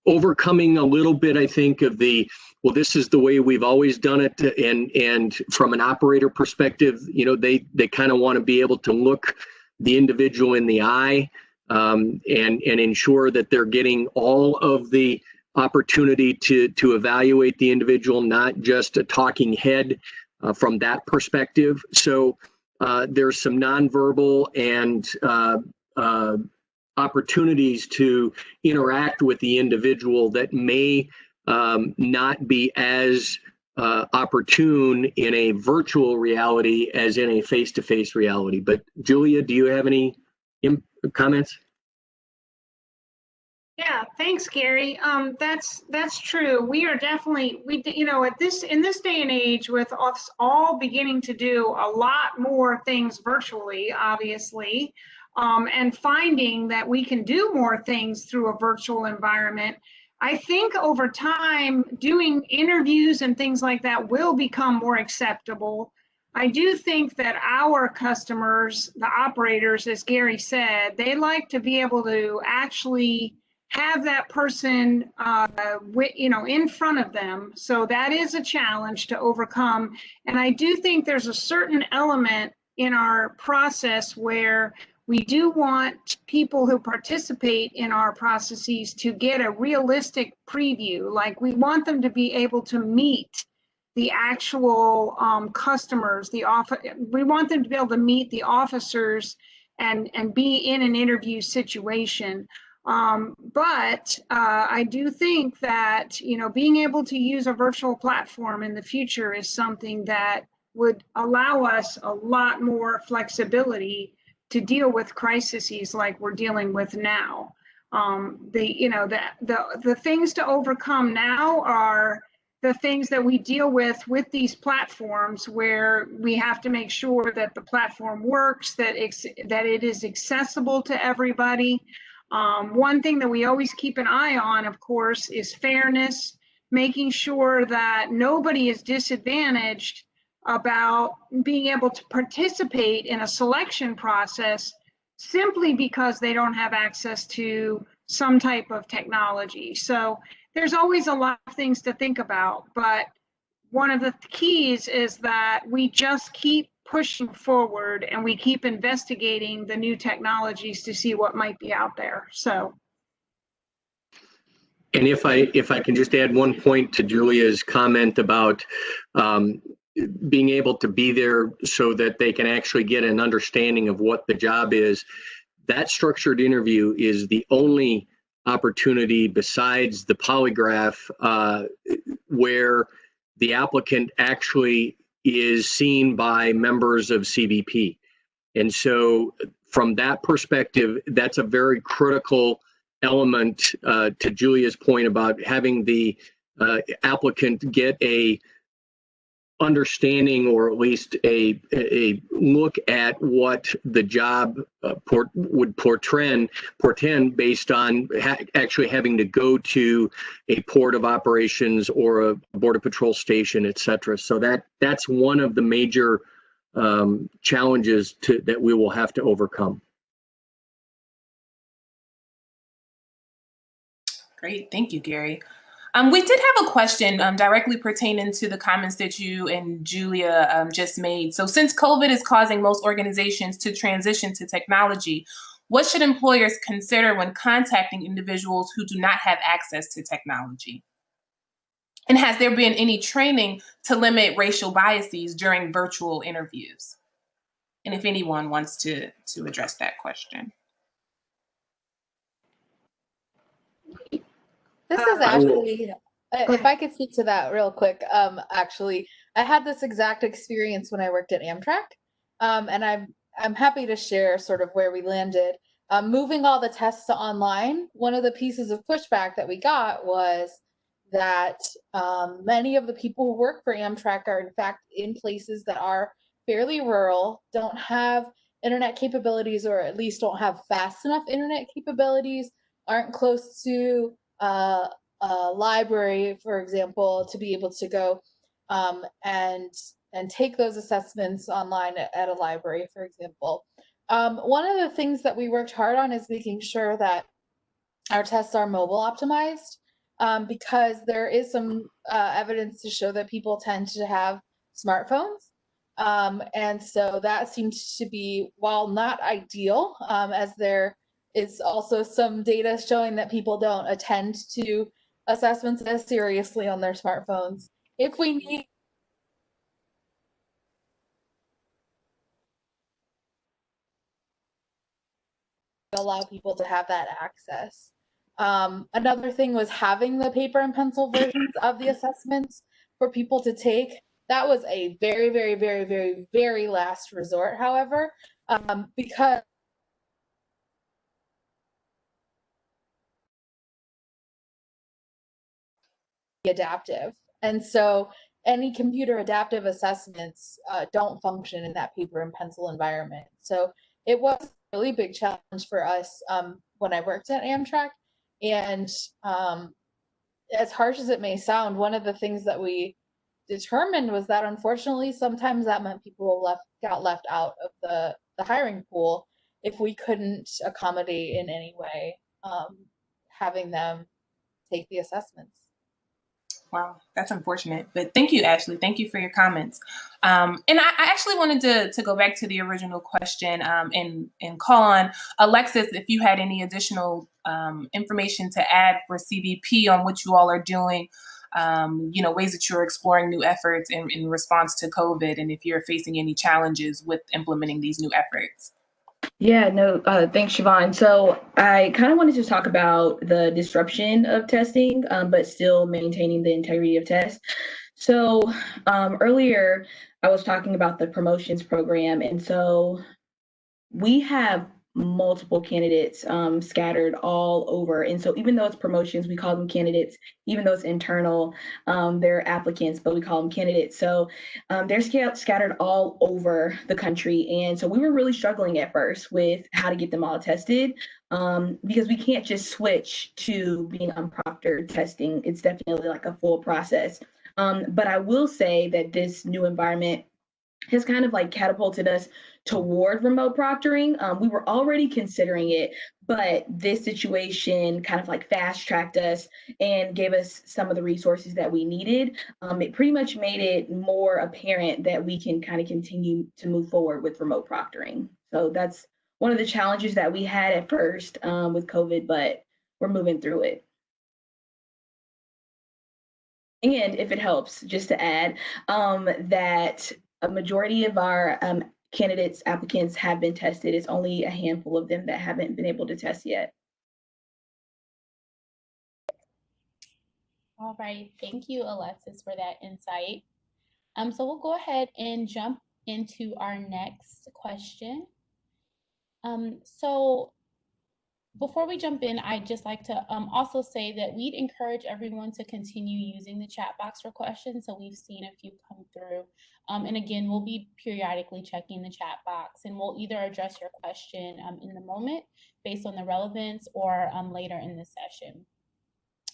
G: Overcoming a little bit, I think, of well, this is the way we've always done it, and from an operator perspective, they kind of want to be able to look the individual in the eye and ensure that they're getting all of the opportunity to evaluate the individual, not just a talking head from that perspective. So there's some nonverbal and opportunities to interact with the individual that may not be as opportune in a virtual reality as in a face-to-face reality. But Julia, do you have any comments?
F: Yeah, thanks, Gary. That's true. We are definitely, in this day and age, with us all beginning to do a lot more things virtually, obviously, and finding that we can do more things through a virtual environment, I think over time, doing interviews and things like that will become more acceptable. I do think that our customers, the operators, as Gary said, they like to be able to actually have that person, in front of them. So that is a challenge to overcome. And I do think there's a certain element in our process where we do want people who participate in our processes to get a realistic preview. Like, we want them to be able to meet the actual customers, we want them to be able to meet the officers and be in an interview situation. But I do think that, being able to use a virtual platform in the future is something that would allow us a lot more flexibility to deal with crises like we're dealing with now. The things to overcome now are the things that we deal with these platforms, where we have to make sure that the platform works, that it is accessible to everybody. One thing that we always keep an eye on, of course, is fairness, making sure that nobody is disadvantaged about being able to participate in a selection process simply because they don't have access to some type of technology. So there's always a lot of things to think about, but one of the keys is that we just keep pushing forward and we keep investigating the new technologies to see what might be out there. So.
G: And if I can just add one point to Julia's comment about being able to be there so that they can actually get an understanding of what the job is, that structured interview is the only opportunity besides the polygraph where the applicant actually is seen by members of CBP. And so from that perspective, that's a very critical element to Julia's point about having the applicant get a understanding, or at least a look at what the job would portend based on actually having to go to a port of operations or a border patrol station, et cetera. So that's one of the major challenges that we will have to overcome.
A: Great, thank you, Gary. We did have a question directly pertaining to the comments that you and Julia just made. So since COVID is causing most organizations to transition to technology, what should employers consider when contacting individuals who do not have access to technology? And has there been any training to limit racial biases during virtual interviews? And if anyone wants to address that question.
H: This is actually, if I could speak to that real quick, actually, I had this exact experience when I worked at Amtrak, and I'm happy to share sort of where we landed. Moving all the tests to online, one of the pieces of pushback that we got was that many of the people who work for Amtrak are in fact in places that are fairly rural, don't have internet capabilities, or at least don't have fast enough internet capabilities, aren't close to a library, for example, to be able to go and take those assessments online at a library, for example. One of the things that we worked hard on is making sure that our tests are mobile optimized, because there is some evidence to show that people tend to have smartphones. And so that seems to be, while not ideal, as there is also some data showing that people don't attend to assessments as seriously on their smartphones. If we need to allow people to have that access. Another thing was having the paper and pencil versions of the assessments for people to take. That was a very, very, very, very, very last resort, however, because adaptive. And so any computer adaptive assessments don't function in that paper and pencil environment. So it was a really big challenge for us when I worked at Amtrak. And as harsh as it may sound, one of the things that we determined was that unfortunately sometimes that meant people got left out of the hiring pool if we couldn't accommodate in any way having them take the assessments.
A: Wow, that's unfortunate. But thank you, Ashley. Thank you for your comments. And I actually wanted to go back to the original question and call on Alexis if you had any additional information to add for CBP on what you all are doing, ways that you're exploring new efforts in response to COVID, and if you're facing any challenges with implementing these new efforts.
I: Yeah, no, thanks, Siobhan. So I kind of wanted to talk about the disruption of testing, but still maintaining the integrity of tests. So earlier I was talking about the promotions program. And so we have multiple candidates scattered all over. And so even though it's promotions, we call them candidates. Even though it's internal, they're applicants, but we call them candidates. So they're scattered all over the country. And so we were really struggling at first with how to get them all tested, because we can't just switch to being unproctored testing. It's definitely like a full process. But I will say that this new environment has kind of like catapulted us toward remote proctoring. We were already considering it, but this situation kind of like fast tracked us and gave us some of the resources that we needed. It pretty much made it more apparent that we can kind of continue to move forward with remote proctoring. So that's one of the challenges that we had at first with COVID, but we're moving through it. And if it helps, just to add that a majority of our applicants have been tested. It's only a handful of them that haven't been able to test yet.
C: All right, thank you, Alexis, for that insight. So we'll go ahead and jump into our next question. So before we jump in, I'd just like to also say that we'd encourage everyone to continue using the chat box for questions. So we've seen a few come through. And again, we'll be periodically checking the chat box, and we'll either address your question in the moment based on the relevance, or later in the session.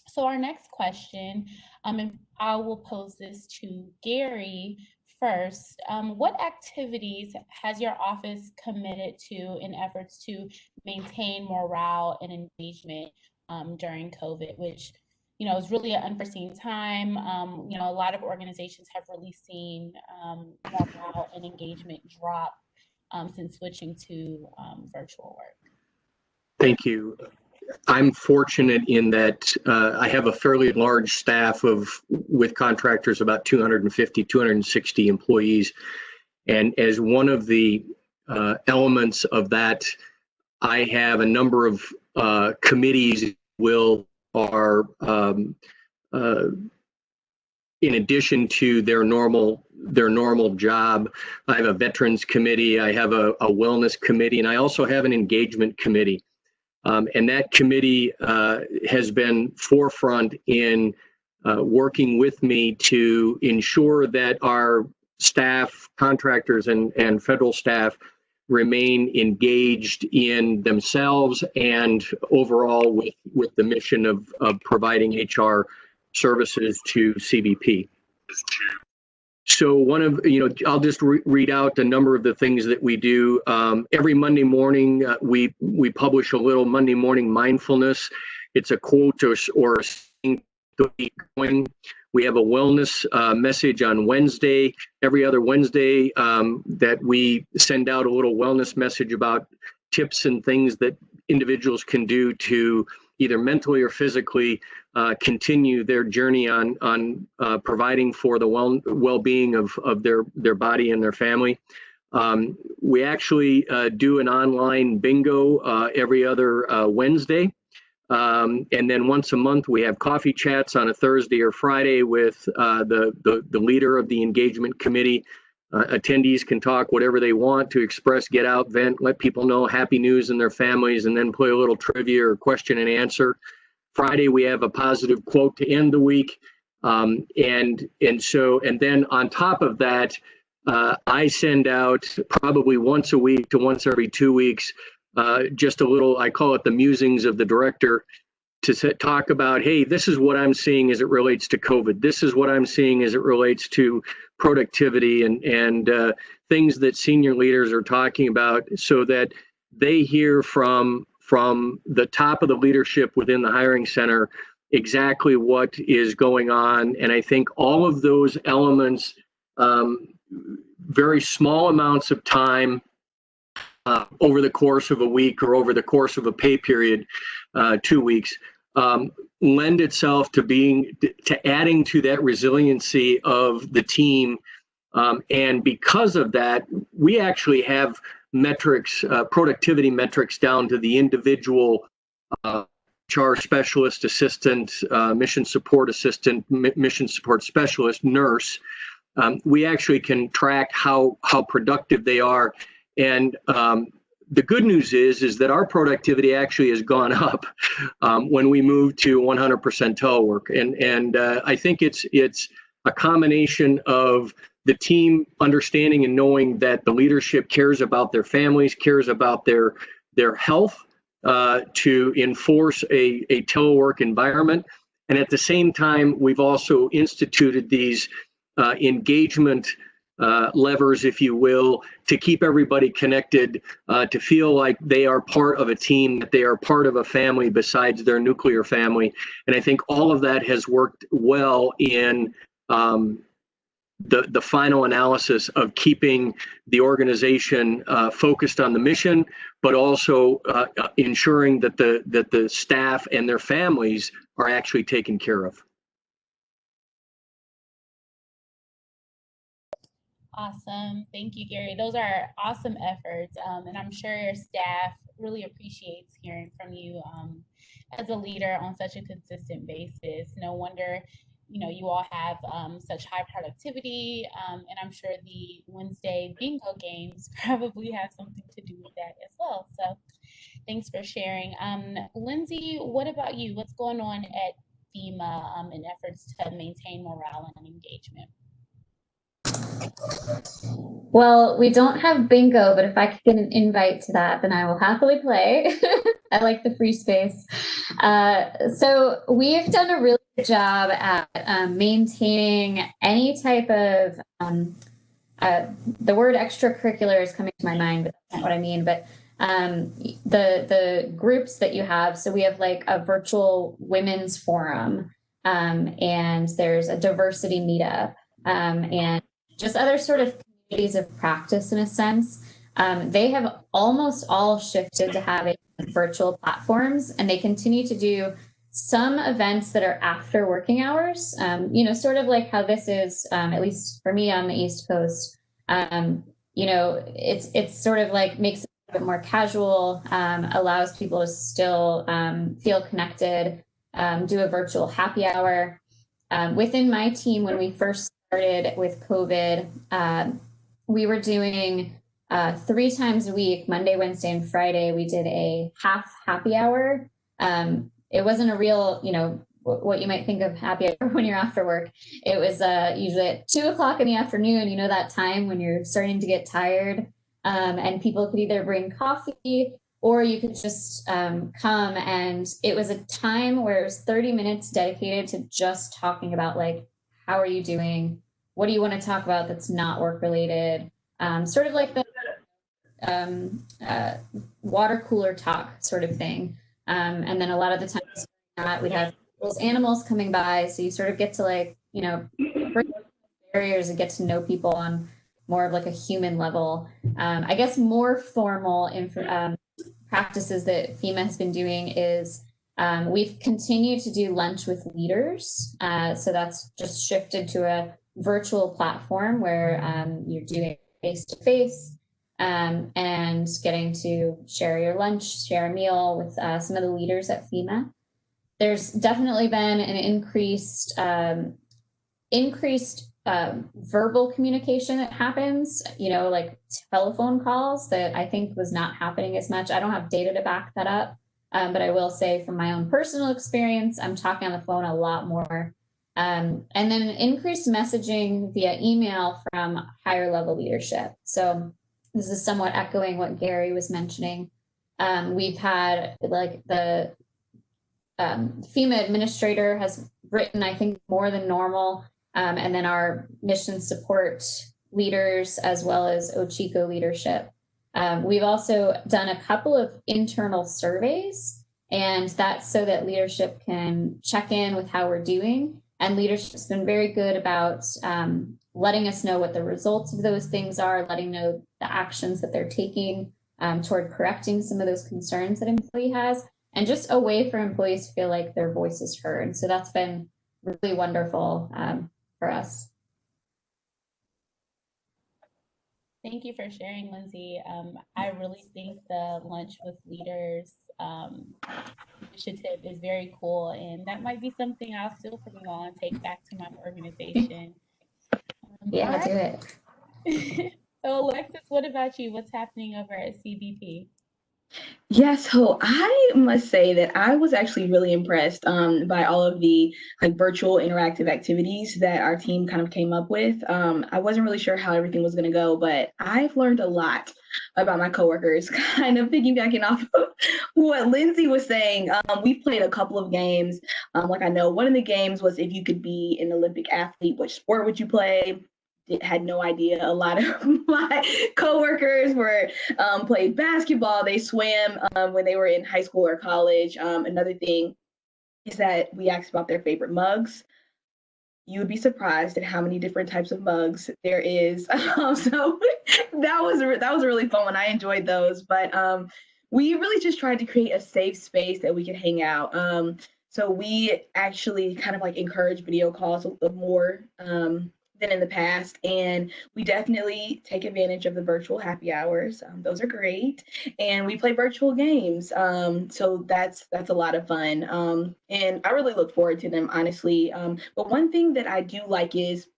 C: So our next question, and I will pose this to Gary first. What activities has your office committed to in efforts to maintain morale and engagement during COVID, which, you know, is really an unforeseen time. You know, a lot of organizations have really seen morale and engagement drop since switching to virtual work.
G: Thank you. I'm fortunate in that I have a fairly large staff with contractors, about 250, 260 employees. And as one of the elements of that, I have a number of committees are in addition to their normal job. I have a veterans committee, I have a wellness committee, and I also have an engagement committee. And that committee has been forefront in working with me to ensure that our staff, contractors and federal staff, remain engaged in themselves and overall with the mission of providing HR services to CBP. So I'll just read out a number of the things that we do. Every Monday morning, we publish a little Monday morning mindfulness. It's a quote or a thing to keep going. We have a wellness message on Wednesday. Every other Wednesday that we send out a little wellness message about tips and things that individuals can do to either mentally or physically continue their journey on providing for the well-being of their body and their family. We actually do an online bingo every other Wednesday. And then once a month, we have coffee chats on a Thursday or Friday with the leader of the engagement committee. Attendees can talk whatever they want to express, get out, vent, let people know happy news in their families, and then play a little trivia or question and answer. Friday, we have a positive quote to end the week. And then on top of that, I send out probably once a week to once every 2 weeks, just a little, I call it the musings of the director, to talk about, hey, this is what I'm seeing as it relates to COVID. This is what I'm seeing as it relates to productivity and things that senior leaders are talking about, so that they hear from the top of the leadership within the hiring center exactly what is going on. And I think all of those elements, very small amounts of time over the course of a week or over the course of a pay period, 2 weeks, lend itself to adding to that resiliency of the team. And because of that, we actually have metrics, productivity metrics down to the individual HR specialist, assistant, mission support assistant, mission support specialist, nurse. We actually can track how productive they are. And the good news is that our productivity actually has gone up when we moved to 100% telework. And I think it's a combination of the team understanding and knowing that the leadership cares about their families, cares about their health, to enforce a telework environment. And at the same time, we've also instituted these engagement levers, if you will, to keep everybody connected, to feel like they are part of a team, that they are part of a family besides their nuclear family. And I think all of that has worked well in the final analysis of keeping the organization focused on the mission, but also ensuring that the staff and their families are actually taken care of.
C: Awesome. Thank you, Gary. Those are awesome efforts. And I'm sure your staff really appreciates hearing from you as a leader on such a consistent basis. No wonder, you all have such high productivity. And I'm sure the Wednesday bingo games probably have something to do with that as well. So thanks for sharing. Lindsay, what about you? What's going on at FEMA in efforts to maintain morale and engagement?
E: Well, we don't have bingo, but if I can get an invite to that, then I will happily play. I like the free space. So we've done a really good job at maintaining any type of, the word extracurricular is coming to my mind, but that's not what I mean. But the groups that you have, so we have like a virtual women's forum, and there's a diversity meetup, and just other sort of communities of practice in a sense. They have almost all shifted to having virtual platforms, and they continue to do some events that are after working hours, sort of like how this is, at least for me on the East Coast. It's sort of like makes it a bit more casual, allows people to still feel connected, do a virtual happy hour. Within my team, when we first started with COVID, we were doing 3 times a week, Monday, Wednesday, and Friday. We did a half happy hour. It wasn't a real, what you might think of happy hour when you're after work. It was usually at 2 o'clock in the afternoon, that time when you're starting to get tired, and people could either bring coffee or you could just come. And it was a time where it was 30 minutes dedicated to just talking about, like, how are you doing? What do you want to talk about that's not work related? Sort of like the water cooler talk sort of thing. And then a lot of the times we'd have those animals coming by. So you sort of get to, like, break barriers and get to know people on more of like a human level. I guess more formal practices that FEMA has been doing is we've continued to do lunch with leaders. So that's just shifted to a virtual platform where you're doing face-to-face and getting to share your lunch, share a meal with some of the leaders at FEMA. There's definitely been an increased verbal communication that happens, like telephone calls that I think was not happening as much. I don't have data to back that up, but I will say from my own personal experience, I'm talking on the phone a lot more. And then increased messaging via email from higher level leadership. So this is somewhat echoing what Gary was mentioning. We've had, like, the FEMA administrator has written, I think, more than normal. And then our mission support leaders, as well as Ochiko leadership. We've also done a couple of internal surveys, and that's so that leadership can check in with how we're doing. And leadership's been very good about letting us know what the results of those things are, letting know the actions that they're taking toward correcting some of those concerns that employee has, and just a way for employees to feel like their voice is heard. So that's been really wonderful for us.
C: Thank you for sharing, Lindsay. I really think the Lunch with Leaders initiative is very cool, and that might be something I'll steal from you all and take back to my organization.
E: Yeah, right. Do
C: it. So, Alexis, what about you? What's happening over at CBP?
I: Yeah, so I must say that I was actually really impressed by all of the virtual interactive activities that our team kind of came up with. I wasn't really sure how everything was going to go, but I've learned a lot about my coworkers, kind of piggybacking off of what Lindsay was saying. We played a couple of games. I know one of the games was if you could be an Olympic athlete, which sport would you play? had no idea. A lot of my coworkers played basketball, they swam when they were in high school or college. Another thing is that we asked about their favorite mugs. You would be surprised at how many different types of mugs there is. So that was a really fun one. I enjoyed those, but we really just tried to create a safe space that we could hang out. So we actually kind of like encourage video calls more than in the past, and we definitely take advantage of the virtual happy hours. Those are great, and we play virtual games. So that's a lot of fun, and I really look forward to them, honestly. But one thing that I do like is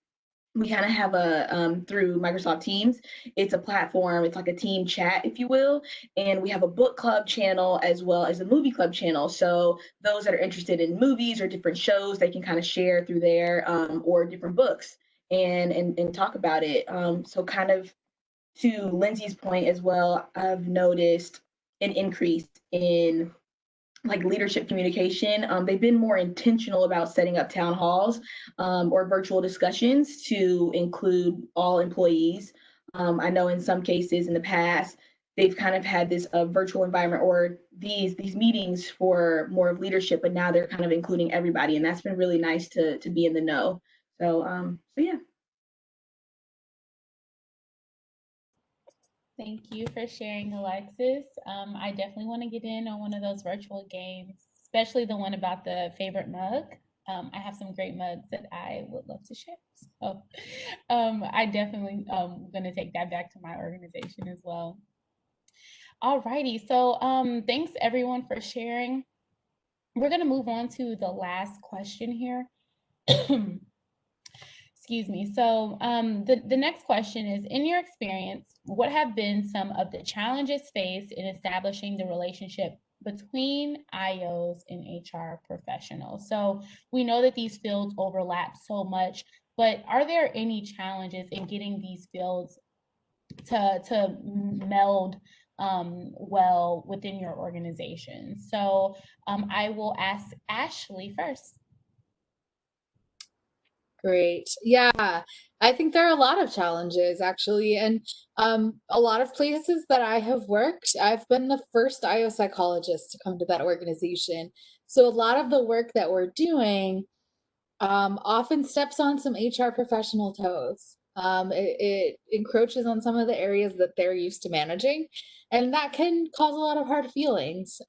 I: we kind of have a through Microsoft Teams, it's a platform, it's like a team chat, if you will, and we have a book club channel as well as a movie club channel. So those that are interested in movies or different shows, they can kind of share through there, or different books and talk about it. So kind of to Lindsay's point as well, I've noticed an increase in like leadership communication. They've been more intentional about setting up town halls or virtual discussions to include all employees. I know in some cases in the past, they've kind of had this virtual environment or these meetings for more of leadership, but now they're kind of including everybody, and that's been really nice to be in the know. So yeah.
C: Thank you for sharing, Alexis. I definitely want to get in on one of those virtual games, especially the one about the favorite mug. I have some great mugs that I would love to share. So I definitely going to take that back to my organization as well. Alrighty, so thanks everyone for sharing. We're going to move on to the last question here. Excuse me. So the next question is, in your experience, what have been some of the challenges faced in establishing the relationship between IOs and HR professionals? So we know that these fields overlap so much, but are there any challenges in getting these fields to meld well within your organization? So I will ask Ashley first.
H: Great. Yeah, I think there are a lot of challenges actually. And a lot of places that I have worked, I've been the first IO psychologist to come to that organization. So a lot of the work that we're doing often steps on some HR professional toes. It encroaches on some of the areas that they're used to managing, and that can cause a lot of hard feelings.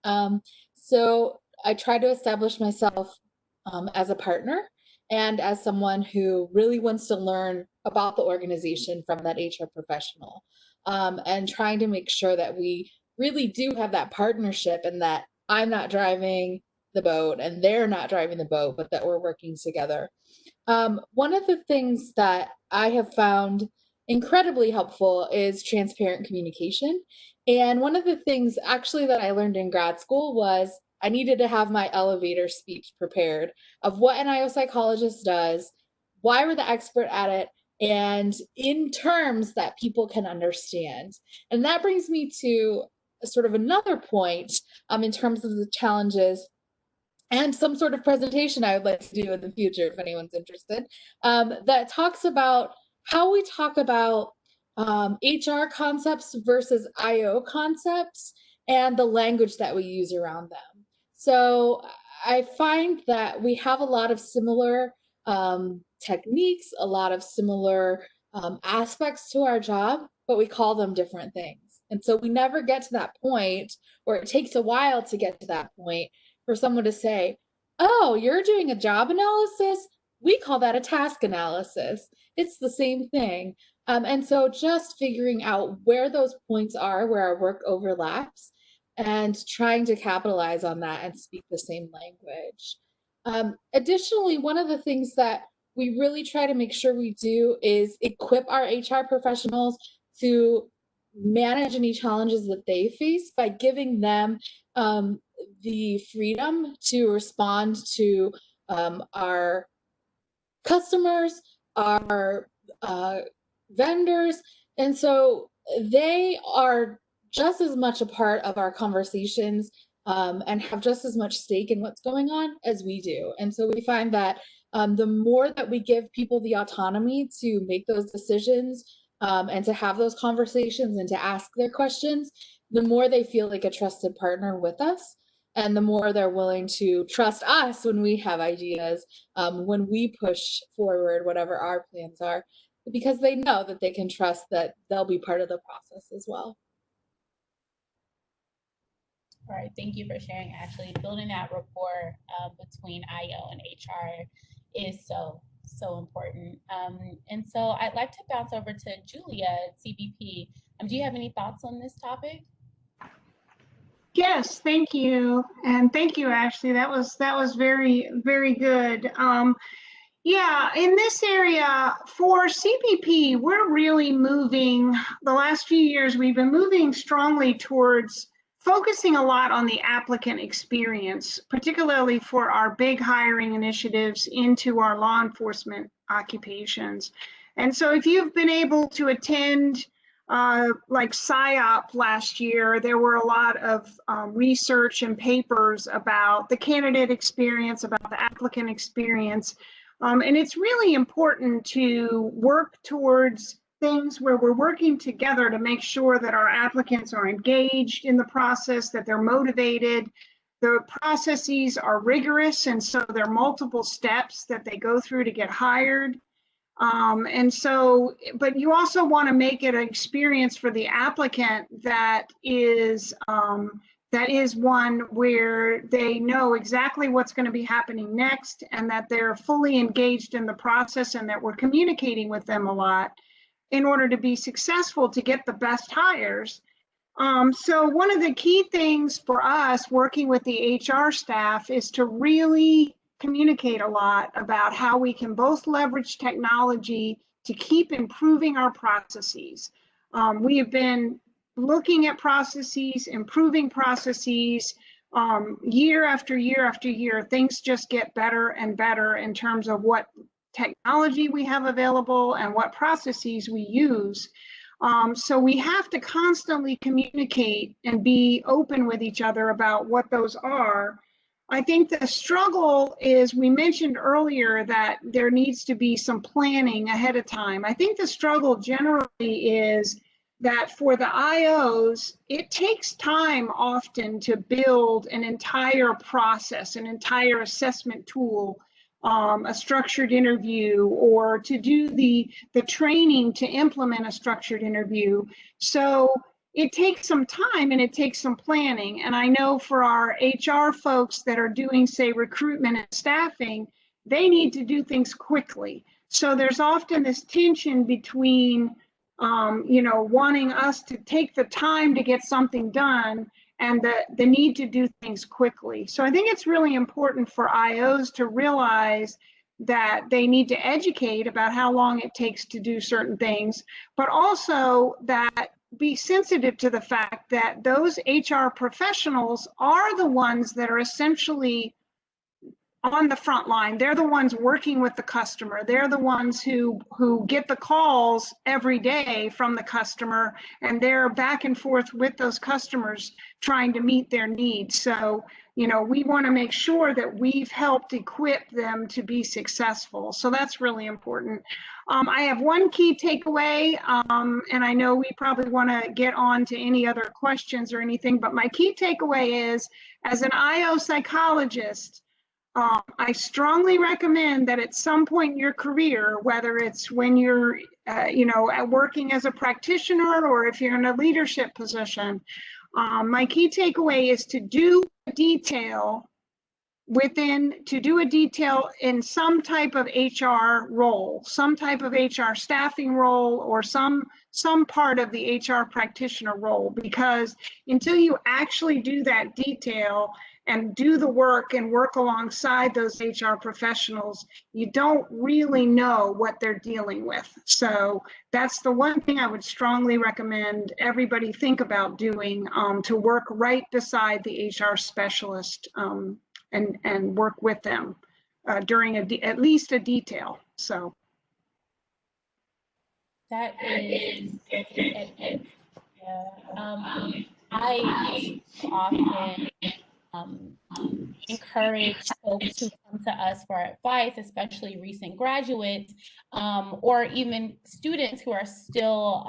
H: So I try to establish myself as a partner and as someone who really wants to learn about the organization from that HR professional, and trying to make sure that we really do have that partnership and that I'm not driving the boat and they're not driving the boat, but that we're working together. One of the things that I have found incredibly helpful is transparent communication. And one of the things actually that I learned in grad school was I needed to have my elevator speech prepared of what an IO psychologist does, why we're the expert at it, and in terms that people can understand. And that brings me to sort of another point in terms of the challenges and some sort of presentation I would like to do in the future if anyone's interested, that talks about how we talk about HR concepts versus IO concepts and the language that we use around them. So I find that we have a lot of similar techniques, a lot of similar aspects to our job, but we call them different things. And so we never get to that point, or it takes a while to get to that point for someone to say, oh, you're doing a job analysis? We call that a task analysis. It's the same thing. And so just figuring out where those points are, where our work overlaps, and trying to capitalize on that and speak the same language. Additionally, one of the things that we really try to make sure we do is equip our HR professionals to manage any challenges that they face by giving them the freedom to respond to our customers, our vendors. And so they are just as much a part of our conversations and have just as much stake in what's going on as we do. And so we find that the more that we give people the autonomy to make those decisions and to have those conversations and to ask their questions, the more they feel like a trusted partner with us. And the more they're willing to trust us when we have ideas, when we push forward whatever our plans are, because they know that they can trust that they'll be part of the process as well.
C: All right, thank you for sharing, Ashley. Building that rapport between IO and HR is so important. And so I'd like to bounce over to Julia at CBP. Do you have any thoughts on this topic?
F: Yes, thank you. And thank you, Ashley. That was very, very good. Yeah, in this area for CBP, we're really moving, the last few years, we've been moving strongly towards focusing a lot on the applicant experience, particularly for our big hiring initiatives into our law enforcement occupations. And so if you've been able to attend like PSYOP last year, there were a lot of research and papers about the candidate experience, about the applicant experience. And it's really important to work towards things where we're working together to make sure that our applicants are engaged in the process, that they're motivated. The processes are rigorous, and so there are multiple steps that they go through to get hired. And so, but you also want to make it an experience for the applicant that is one where they know exactly what's going to be happening next, and that they're fully engaged in the process, and that we're communicating with them a lot in order to be successful to get the best hires. So one of the key things for us working with the HR staff is to really communicate a lot about how we can both leverage technology to keep improving our processes. We have been looking at processes, improving processes, year after year after year. Things just get better and better in terms of what technology we have available and what processes we use. So we have to constantly communicate and be open with each other about what those are. I think the struggle is, we mentioned earlier that there needs to be some planning ahead of time. I think the struggle generally is that for the IOs, it takes time often to build an entire process, an entire assessment tool, a structured interview, or to do the training to implement a structured interview. So it takes some time and it takes some planning. And I know for our HR folks that are doing, say, recruitment and staffing, they need to do things quickly. So there's often this tension between, wanting us to take the time to get something done and the need to do things quickly. So I think it's really important for IOs to realize that they need to educate about how long it takes to do certain things, but also that be sensitive to the fact that those HR professionals are the ones that are essentially on the front line. They're the ones working with the customer. They're the ones who get the calls every day from the customer, and they're back and forth with those customers trying to meet their needs. So, we want to make sure that we've helped equip them to be successful. So that's really important. I have one key takeaway, and I know we probably want to get on to any other questions or anything, but my key takeaway is, as an IO psychologist, I strongly recommend that at some point in your career, whether it's when you're, working as a practitioner or if you're in a leadership position, my key takeaway is to do a detail in some type of HR role, some type of HR staffing role, or some part of the HR practitioner role, because until you actually do that detail and do the work and work alongside those HR professionals, you don't really know what they're dealing with. So that's the one thing I would strongly recommend everybody think about doing, to work right beside the HR specialist and work with them during at least a detail. So
C: that is I often encourage folks to come to us for advice, especially recent graduates, or even students who are still,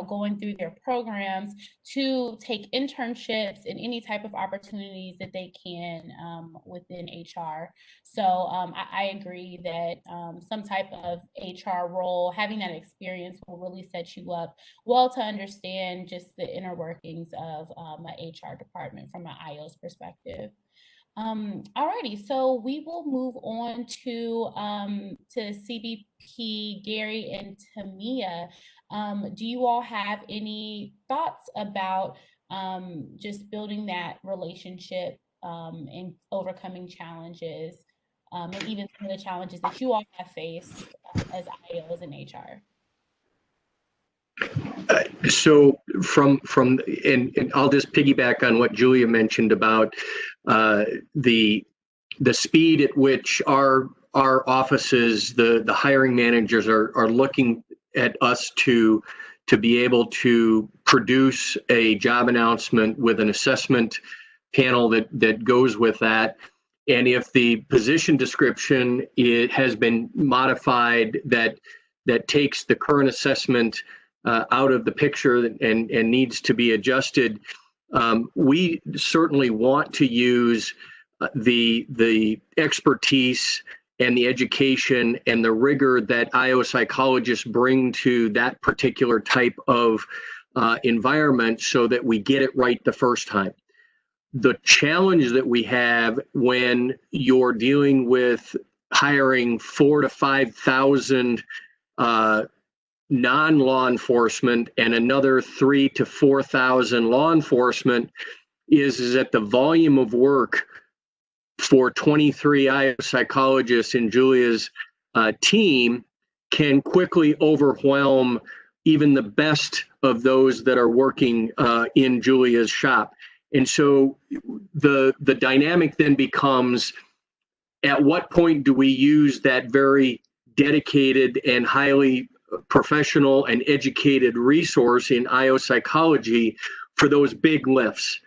C: going through their programs, to take internships and any type of opportunities that they can within HR. So I agree that some type of HR role, having that experience will really set you up well to understand just the inner workings of an HR department from an IO's perspective. Alrighty, so we will move on to CBP, Gary and Tamia. Do you all have any thoughts about just building that relationship and overcoming challenges, and even some of the challenges that you all have faced as IOs in HR?
G: So and I'll just piggyback on what Julia mentioned about the speed at which our offices, the hiring managers are looking at us to be able to produce a job announcement with an assessment panel that goes with that. And if the position description has been modified, that takes the current assessment out of the picture and needs to be adjusted, we certainly want to use the expertise and the education and the rigor that IO psychologists bring to that particular type of environment so that we get it right the first time. The challenge that we have when you're dealing with hiring 4,000 to 5,000 non-law enforcement and another 3,000 to 4,000 law enforcement is that the volume of work for 23 IO psychologists in Julia's team can quickly overwhelm even the best of those that are working in Julia's shop. And so the dynamic then becomes, at what point do we use that very dedicated and highly professional and educated resource in IO psychology for those big lifts?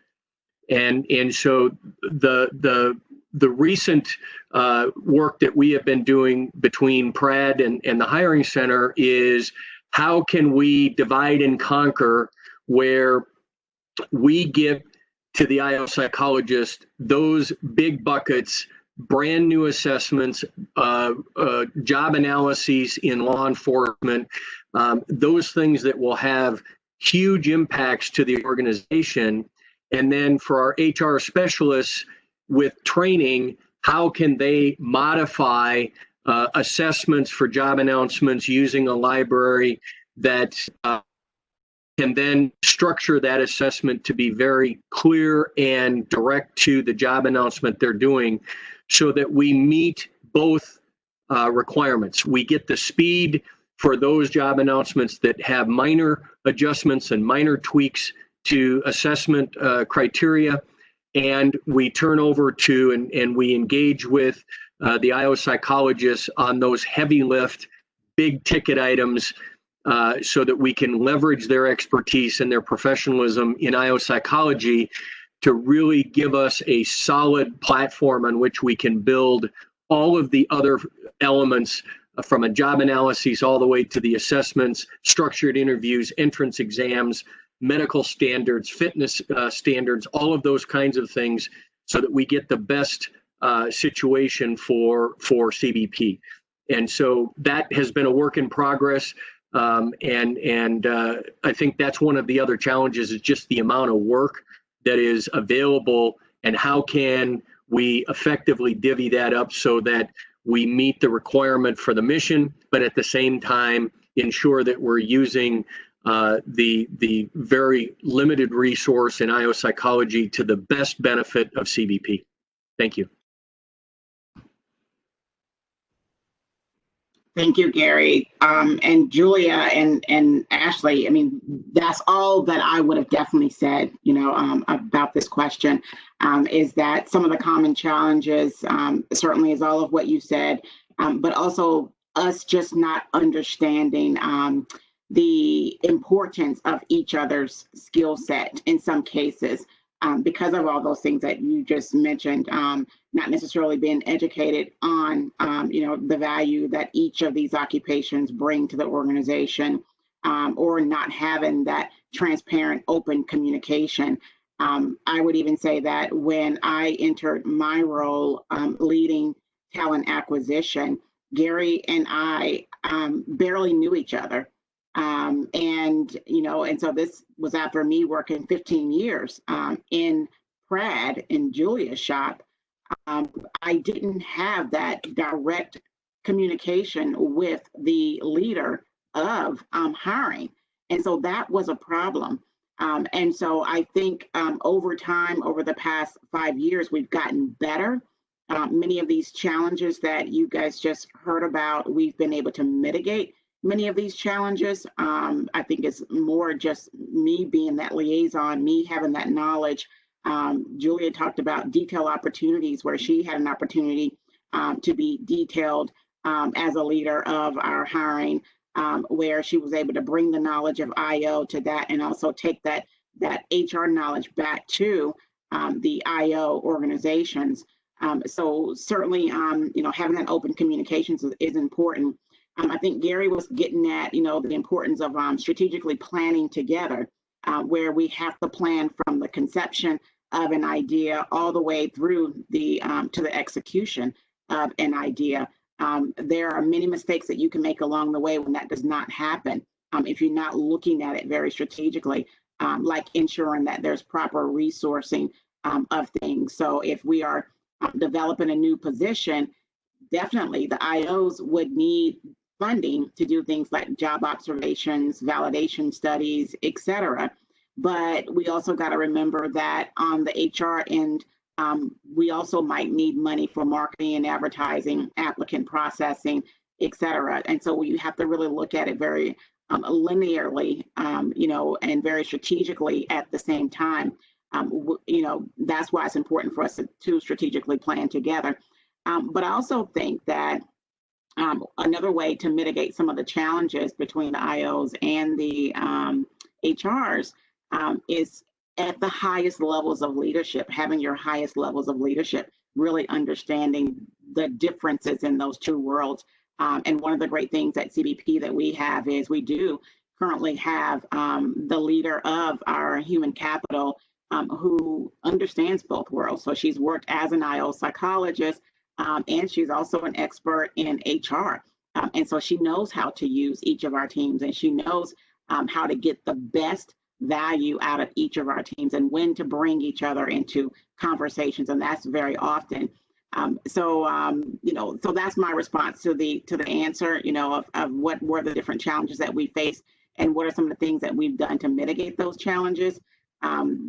G: And so the recent work that we have been doing between PRAD and the Hiring Center is, how can we divide and conquer, where we give to the IO psychologist those big buckets, brand new assessments, job analyses in law enforcement, those things that will have huge impacts to the organization. And then for our HR specialists with training, how can they modify assessments for job announcements using a library that can then structure that assessment to be very clear and direct to the job announcement they're doing, so that we meet both requirements. We get the speed for those job announcements that have minor adjustments and minor tweaks to assessment criteria, and we turn over to and we engage with the IO psychologists on those heavy lift, big ticket items, so that we can leverage their expertise and their professionalism in IO psychology to really give us a solid platform on which we can build all of the other elements, from a job analysis all the way to the assessments, structured interviews, entrance exams, medical standards, fitness standards, all of those kinds of things, so that we get the best situation for CBP. And so that has been a work in progress. And I think that's one of the other challenges, is just the amount of work that is available, and how can we effectively divvy that up so that we meet the requirement for the mission, but at the same time ensure that we're using the very limited resource in IO psychology to the best benefit of CBP. Thank you.
B: Thank you, Gary. And Julia and Ashley, I mean, that's all that I would have definitely said, about this question, is that some of the common challenges certainly is all of what you said, but also us just not understanding the importance of each other's skill set in some cases. because of all those things that you just mentioned, not necessarily being educated on, the value that each of these occupations bring to the organization, or not having that transparent, open communication. I would even say that when I entered my role leading talent acquisition, Gary and I barely knew each other. And so this was after me working 15 years in Prad in Julia's shop. I didn't have that direct communication with the leader of hiring. And so that was a problem. And so I think over time, over the past 5 years, we've gotten better. Many of these challenges that you guys just heard about, we've been able to mitigate many of these challenges. I think it's more just me being that liaison, me having that knowledge. Julia talked about detail opportunities, where she had an opportunity to be detailed as a leader of our hiring, where she was able to bring the knowledge of IO to that, and also take that HR knowledge back to the IO organizations. So certainly, having that open communications is important. I think Gary was getting at, the importance of strategically planning together, where we have to plan from the conception of an idea all the way through to the execution of an idea. There are many mistakes that you can make along the way when that does not happen, if you're not looking at it very strategically, like ensuring that there's proper resourcing of things. So if we are developing a new position, definitely the IOs would need funding to do things like job observations, validation studies, et cetera. But we also got to remember that on the HR end, we also might need money for marketing and advertising, applicant processing, et cetera. And so we have to really look at it very linearly, and very strategically at the same time. That's why it's important for us to strategically plan together. But I also think that another way to mitigate some of the challenges between the IOs and the HRs is at the highest levels of leadership, having your highest levels of leadership, really understanding the differences in those two worlds. And one of the great things at CBP that we have is we do currently have the leader of our human capital who understands both worlds. So she's worked as an IO psychologist, and she's also an expert in HR. And so she knows how to use each of our teams, and she knows how to get the best value out of each of our teams and when to bring each other into conversations. And that's very often. So that's my response to the answer, of what were the different challenges that we face and what are some of the things that we've done to mitigate those challenges.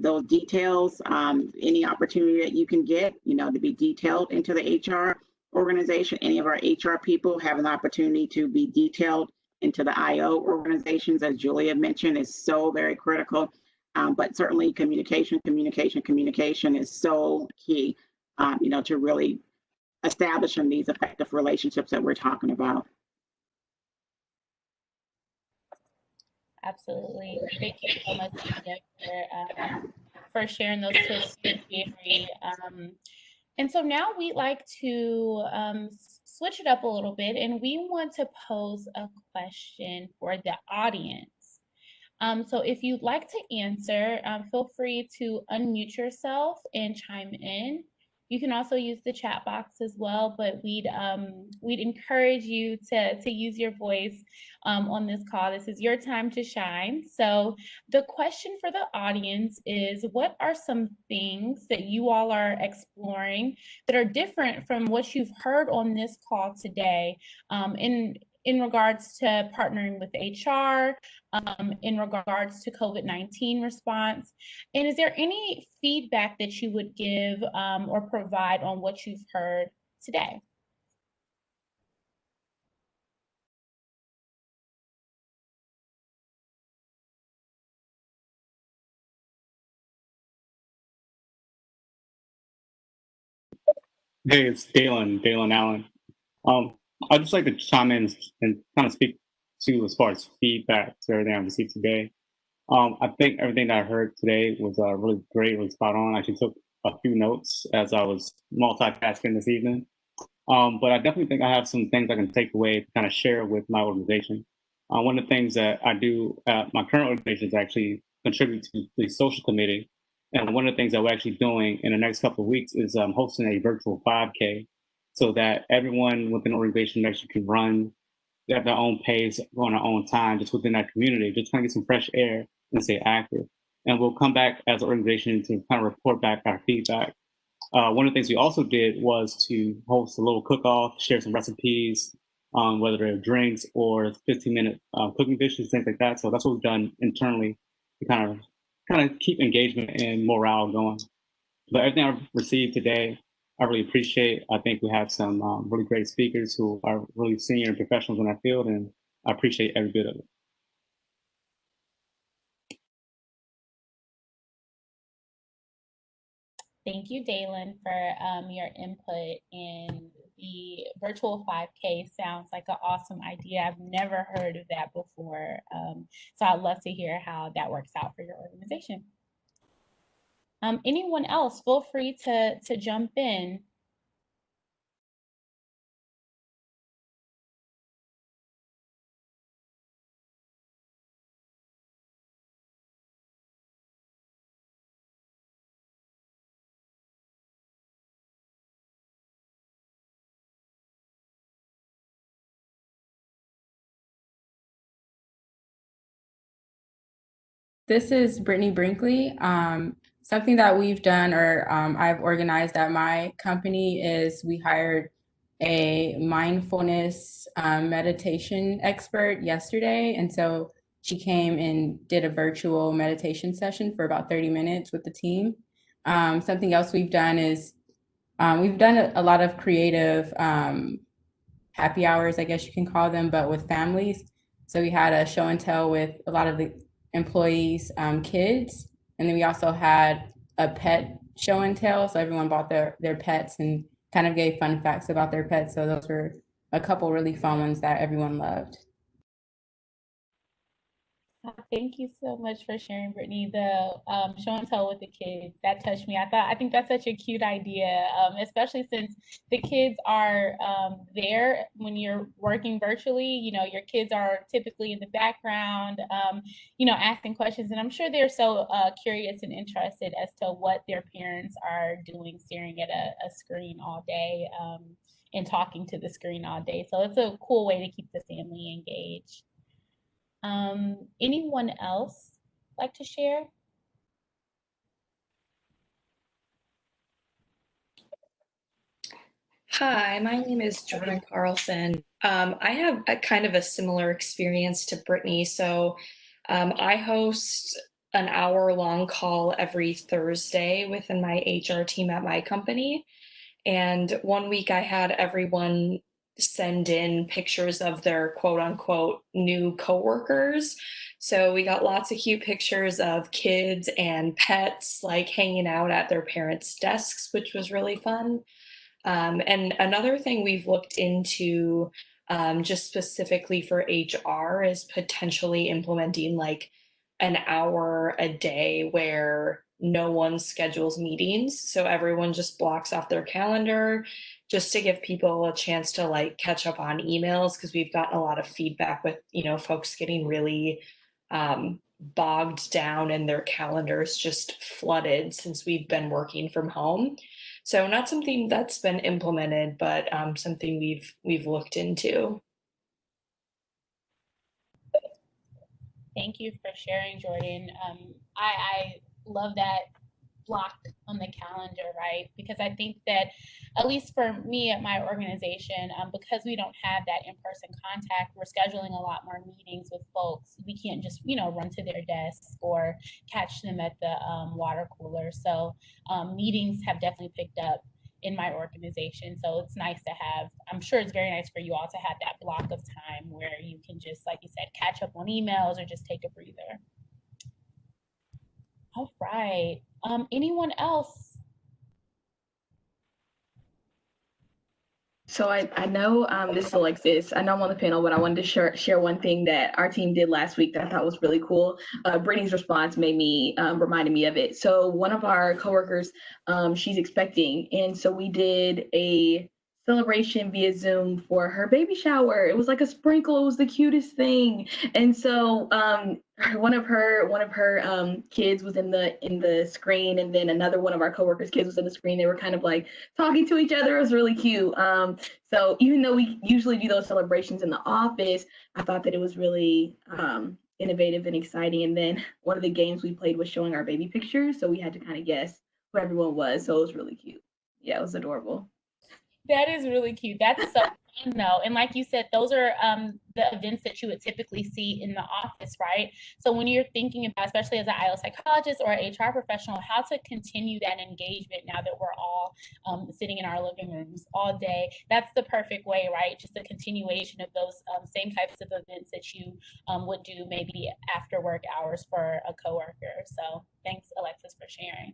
B: Those details, any opportunity that you can get, to be detailed into the HR organization. Any of our HR people have an opportunity to be detailed into the IO organizations, as Julia mentioned, is so very critical. But certainly communication is so key, to really establishing these effective relationships that we're talking about.
C: Absolutely. Thank you so much, Sonia, for sharing those tips with Avery. And so now we'd like to switch it up a little bit, and we want to pose a question for the audience. So if you'd like to answer, feel free to unmute yourself and chime in. You can also use the chat box as well, but we'd encourage you to use your voice on this call. This is your time to shine. So the question for the audience is, what are some things that you all are exploring that are different from what you've heard on this call today in regards to partnering with HR, in regards to COVID-19 response? And is there any feedback that you would give or provide on what you've heard today?
J: Hey, it's Dalen Allen. I'd just like to chime in and kind of speak to as far as feedback to everything I've received today. I think everything that I heard today was really great, really spot on. I actually took a few notes as I was multitasking this evening. But I definitely think I have some things I can take away to kind of share with my organization. One of the things that I do at my current organization is actually contribute to the social committee. And one of the things that we're actually doing in the next couple of weeks is hosting a virtual 5K so that everyone within the organization actually can run at their own pace, on their own time, just within that community, just trying to get some fresh air and stay active. And we'll come back as an organization to kind of report back our feedback. One of the things we also did was to host a little cook-off, share some recipes, whether they're drinks or 15-minute cooking dishes, things like that. So that's what we've done internally to kind of keep engagement and morale going. But everything I've received today, I really appreciate. I think we have some really great speakers who are really senior and professionals in that field, and I appreciate every bit of it.
C: Thank you, Dalen, for your input. In the virtual 5K sounds like an awesome idea. I've never heard of that before. So I'd love to hear how that works out for your organization. Anyone else, feel free to jump in.
K: This is Brittany Brinkley. Something that we've done, or I've organized at my company, is we hired a mindfulness meditation expert yesterday. And so she came and did a virtual meditation session for about 30 minutes with the team. Something else we've done is we've done a lot of creative happy hours, I guess you can call them, but with families. So we had a show and tell with a lot of the employees' kids. And then we also had a pet show and tell. So everyone bought their pets and kind of gave fun facts about their pets. So those were a couple really fun ones that everyone loved.
C: Thank you so much for sharing, Brittany. The show and tell with the kids, that touched me. I think that's such a cute idea, especially since the kids are there when you're working virtually. You know, your kids are typically in the background, you know, asking questions. And I'm sure they're so curious and interested as to what their parents are doing, staring at a screen all day and talking to the screen all day. So it's a cool way to keep the family engaged. Anyone else like to share?
L: Hi, my name is Jordan Carlson. I have a kind of a similar experience to Brittany. So I host an hour-long call every Thursday within my HR team at my company. And one week I had everyone send in pictures of their quote unquote new coworkers. So we got lots of cute pictures of kids and pets like hanging out at their parents' desks, which was really fun. And another thing we've looked into just specifically for HR is potentially implementing like an hour a day where no one schedules meetings. So everyone just blocks off their calendar just to give people a chance to like catch up on emails, because we've gotten a lot of feedback with, you know, folks getting really bogged down and their calendars just flooded since we've been working from home. So not something that's been implemented, but something we've looked into.
C: Thank you for sharing, Jordan. I love that block on the calendar, right? Because I think that, at least for me at my organization, because we don't have that in-person contact, we're scheduling a lot more meetings with folks. We can't just, you know, run to their desks or catch them at the water cooler. So meetings have definitely picked up in my organization. So it's nice to have, I'm sure it's very nice for you all to have that block of time where you can just, like you said, catch up on emails or just take a breather. All right. Anyone else?
I: So I know this is Alexis. I know I'm on the panel, but I wanted to share one thing that our team did last week that I thought was really cool. Brittany's response made me reminded me of it. So one of our coworkers, she's expecting, and so we did a celebration via Zoom for her baby shower. It was like a sprinkle. It was the cutest thing. And so one of her kids was in the screen, and then another one of our coworkers' kids was in the screen. They were kind of like talking to each other. It was really cute. So even though we usually do those celebrations in the office, I thought that it was really innovative and exciting. And then one of the games we played was showing our baby pictures, so we had to kind of guess who everyone was. So it was really cute. Yeah, it was adorable.
C: That is really cute. That's so fun, though. And like you said, those are the events that you would typically see in the office, right? So when you're thinking about, especially as an IO psychologist or an HR professional, how to continue that engagement now that we're all sitting in our living rooms all day, that's the perfect way, right? Just a continuation of those same types of events that you would do maybe after work hours for a coworker. So thanks, Alexis, for sharing.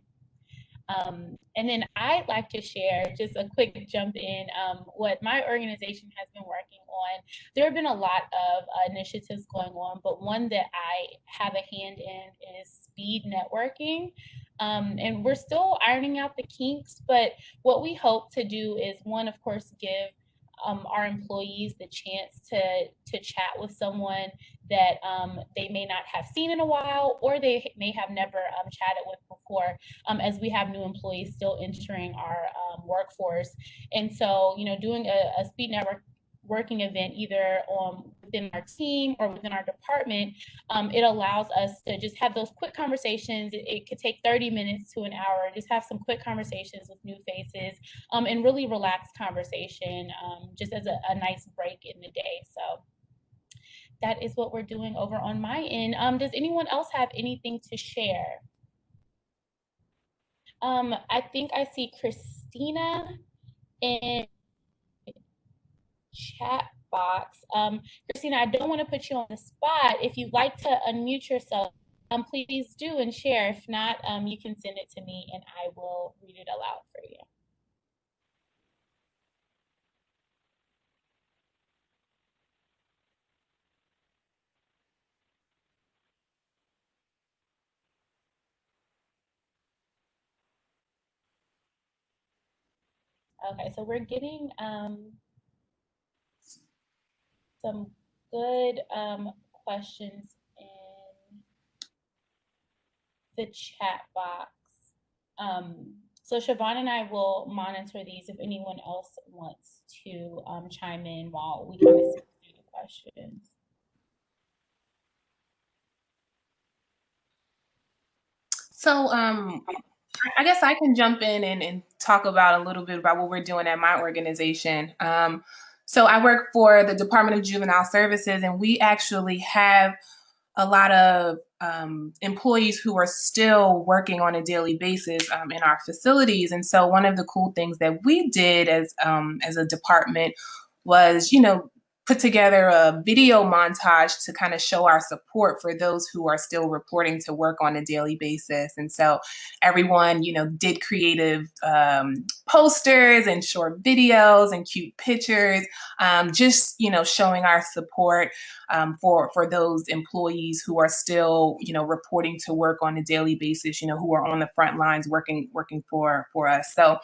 C: And then I'd like to share just a quick jump in what my organization has been working on. There have been a lot of initiatives going on, but one that I have a hand in is speed networking. And we're still ironing out the kinks, but what we hope to do is, one, of course, give our employees the chance to chat with someone that they may not have seen in a while, or they may have never chatted with before, as we have new employees still entering our workforce. And so, doing a speed networking event either within our team or within our department, it allows us to just have those quick conversations. It could take 30 minutes to an hour, just have some quick conversations with new faces, and really relaxed conversation, just as a nice break in the day. So that is what we're doing over on my end. Does anyone else have anything to share? I think I see Christina in chat box. Christina, I don't want to put you on the spot. If you'd like to unmute yourself, please do and share. If not, you can send it to me and I will read it aloud for you. Okay, so we're getting some good questions in the chat box. So Siobhan and I will monitor these if anyone else wants to chime in while we kind of see the questions.
A: So I guess I can jump in and talk about a little bit about what we're doing at my organization. So I work for the Department of Juvenile Services, and we actually have a lot of employees who are still working on a daily basis in our facilities. And so one of the cool things that we did as a department was, put together a video montage to kind of show our support for those who are still reporting to work on a daily basis. And so everyone, did creative posters and short videos and cute pictures, just, showing our support for those employees who are still, reporting to work on a daily basis, who are on the front lines working for us. So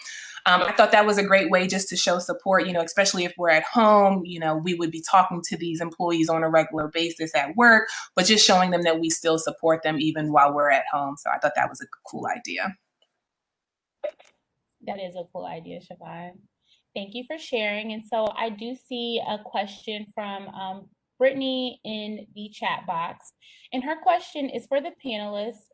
A: I thought that was a great way just to show support, especially if we're at home, we would be talking to these employees on a regular basis at work, but just showing them that we still support them even while we're at home. So I thought that was a cool idea.
C: That is a cool idea, Siobhan. Thank you for sharing. And so I do see a question from Brittany in the chat box. And her question is for the panelists.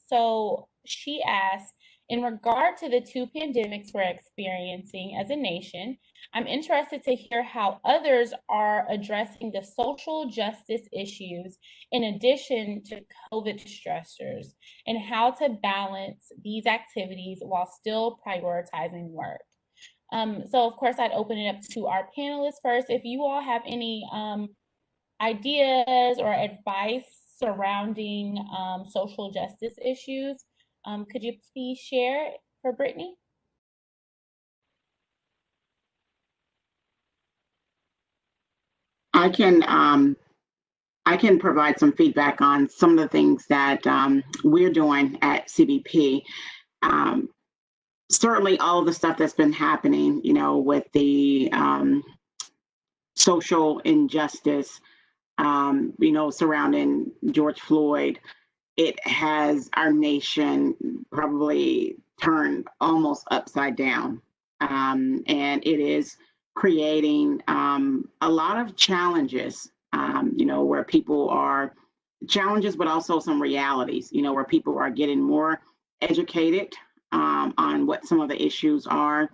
C: So she asks, in regard to the two pandemics we're experiencing as a nation, I'm interested to hear how others are addressing the social justice issues in addition to COVID stressors, and how to balance these activities while still prioritizing work. So of course, I'd open it up to our panelists first. If you all have any ideas or advice surrounding social justice issues, could you please share for Brittany?
B: I can provide some feedback on some of the things that we're doing at CBP. Certainly all of the stuff that's been happening, with the social injustice, surrounding George Floyd, it has our nation probably turned almost upside down. And it is creating a lot of challenges, where people are challenges, but also some realities, where people are getting more educated on what some of the issues are.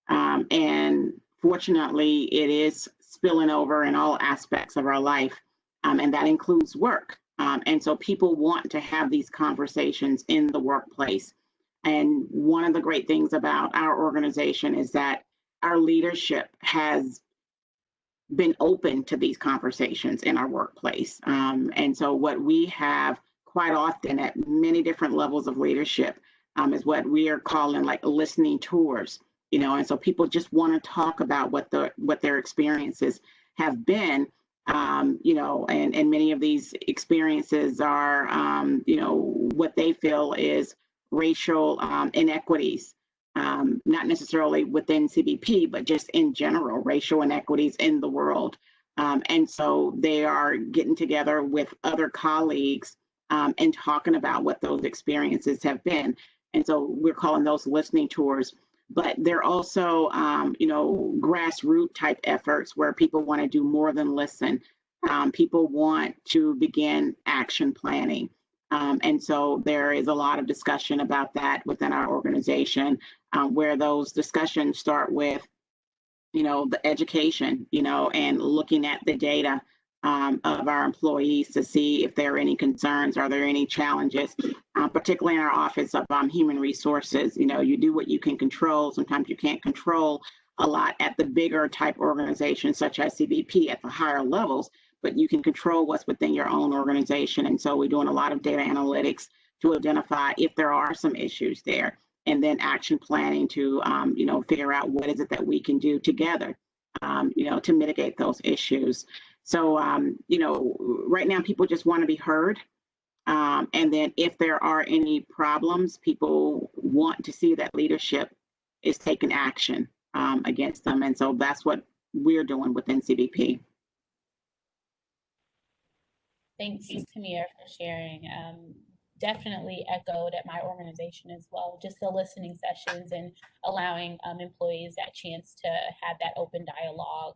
B: And fortunately, it is spilling over in all aspects of our life, and that includes work. And so people want to have these conversations in the workplace. And one of the great things about our organization is that our leadership has been open to these conversations in our workplace. And so what we have quite often at many different levels of leadership is what we are calling like listening tours, and so people just want to talk about what their experiences have been, and many of these experiences are, what they feel is racial inequities, not necessarily within CBP, but just in general, racial inequities in the world. And so they are getting together with other colleagues and talking about what those experiences have been. And so we're calling those listening tours. But they're also, grassroots type efforts where people want to do more than listen. People want to begin action planning. And so there is a lot of discussion about that within our organization, where those discussions start with, the education, and looking at the data of our employees to see if there are any concerns, are there any challenges, particularly in our Office of Human Resources. You do what you can control. Sometimes you can't control a lot at the bigger type organizations such as CBP at the higher levels, but you can control what's within your own organization. And so we're doing a lot of data analytics to identify if there are some issues there, and then action planning to, figure out what is it that we can do together, to mitigate those issues. So, right now people just want to be heard. And then if there are any problems, people want to see that leadership is taking action against them. And so that's what we're doing within CBP.
C: Thanks, Tamir, for sharing. Definitely echoed at my organization as well, just the listening sessions and allowing employees that chance to have that open dialogue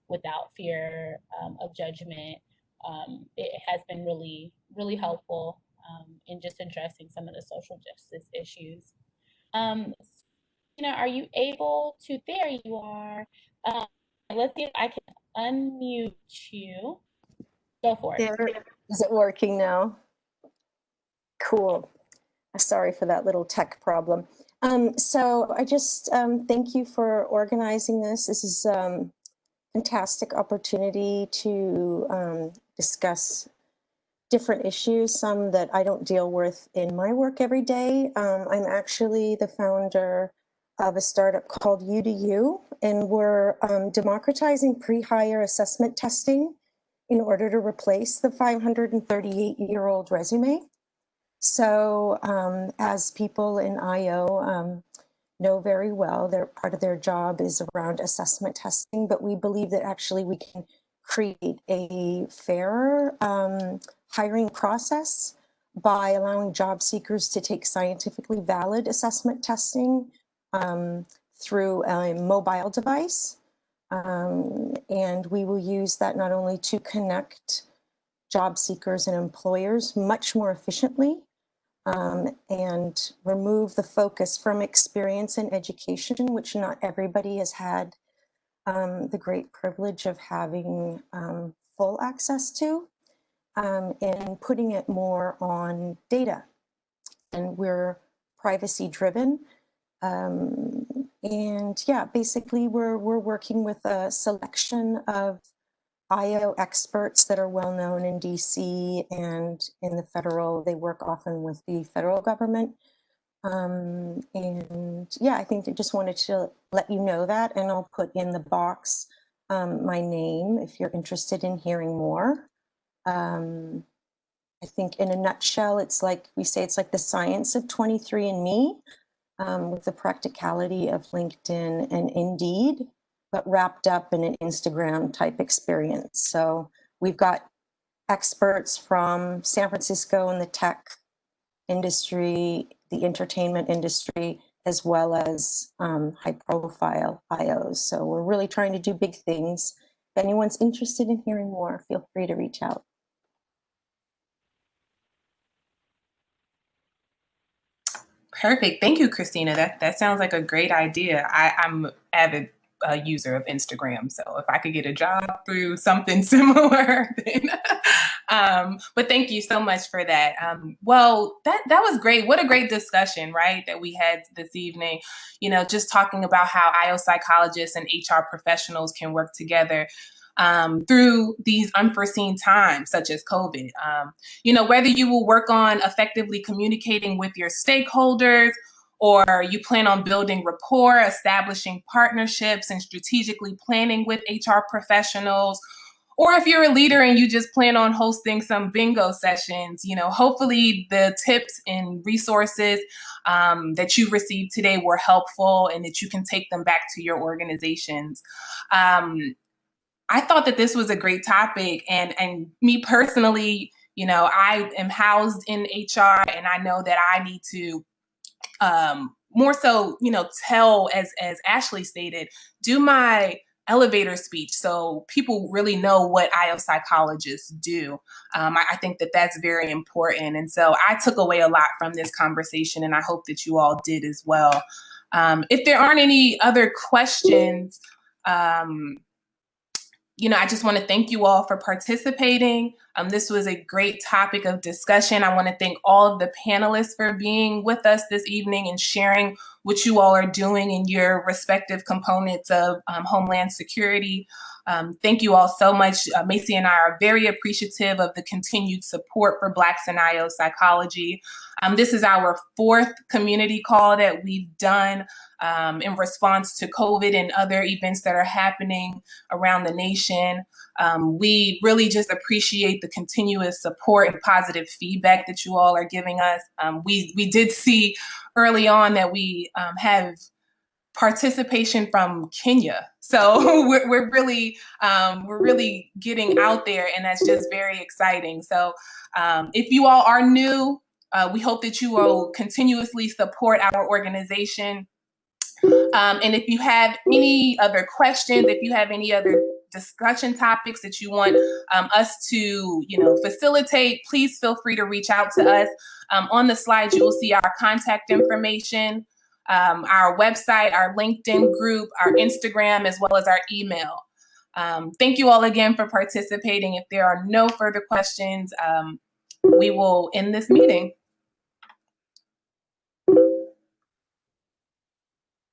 C: without fear of judgment. It has been really, really helpful in just addressing some of the social justice issues. Are you able to, there you are. Let's see if I can unmute you. Go for it.
M: There, is it working now? Cool. Sorry for that little tech problem. So I just thank you for organizing this. This is a fantastic opportunity to discuss different issues, some that I don't deal with in my work every day. I'm actually the founder of a startup called U2U, and we're democratizing pre-hire assessment testing in order to replace the 538-year-old resume. So as people in IO know very well, part of their job is around assessment testing, but we believe that actually we can create a fairer hiring process by allowing job seekers to take scientifically valid assessment testing through a mobile device. And we will use that not only to connect job seekers and employers much more efficiently, and remove the focus from experience and education, which not everybody has had the great privilege of having full access to, and putting it more on data. And we're privacy driven. And yeah, basically we're working with a selection of IO experts that are well known in DC and in the federal. They work often with the federal government. And yeah, I think I just wanted to let you know that, and I'll put in the box my name if you're interested in hearing more. I think in a nutshell, it's like we say, it's like the science of 23andMe with the practicality of LinkedIn and Indeed, but wrapped up in an Instagram type experience. So we've got experts from San Francisco in the tech industry, the entertainment industry, as well as high profile IOs. So we're really trying to do big things. If anyone's interested in hearing more, feel free to reach out.
A: Perfect. Thank you, Christina. That sounds like a great idea. I'm an avid user of Instagram, so if I could get a job through something similar, then, but thank you so much for that. Well, that was great. What a great discussion, right, that we had this evening. You know, just talking about how IO psychologists and HR professionals can work together through these unforeseen times, such as COVID. You know, whether you will work on effectively communicating with your stakeholders, or you plan on building rapport, establishing partnerships, and strategically planning with HR professionals, or if you're a leader and you just plan on hosting some bingo sessions, you know, hopefully the tips and resources that you received today were helpful and that you can take them back to your organizations. I thought that this was a great topic, and me personally, you know, I am housed in HR, and I know that I need to more so, you know, tell, as Ashley stated, do my elevator speech so people really know what IO psychologists do. I think that that's very important, and so I took away a lot from this conversation, and I hope that you all did as well. If there aren't any other questions, you know, I just want to thank you all for participating. This was a great topic of discussion. I want to thank all of the panelists for being with us this evening and sharing what you all are doing in your respective components of Homeland Security. Thank you all so much. Macy and I are very appreciative of the continued support for Blacks in IO psychology. This is our 4th community call that we've done in response to COVID and other events that are happening around the nation. We really just appreciate the continuous support and positive feedback that you all are giving us. We did see early on that we have participation from Kenya. So we're really getting out there, and that's just very exciting. So if you all are new, we hope that you will continuously support our organization. And if you have any other questions, if you have any other discussion topics that you want us to, you know, facilitate, please feel free to reach out to us. On the slides, you will see our contact information, our website, our LinkedIn group, our Instagram, as well as our email. Thank you all again for participating. If there are no further questions, we will end this meeting.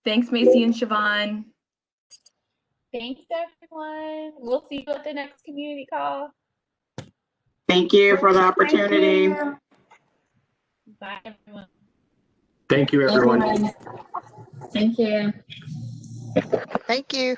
I: Thanks, Macy and Siobhan.
C: Thanks, everyone. We'll see you at the next community call.
B: Thank you for the opportunity.
C: Bye, everyone.
G: Thank you, everyone.
E: Thank you.
N: Thank you.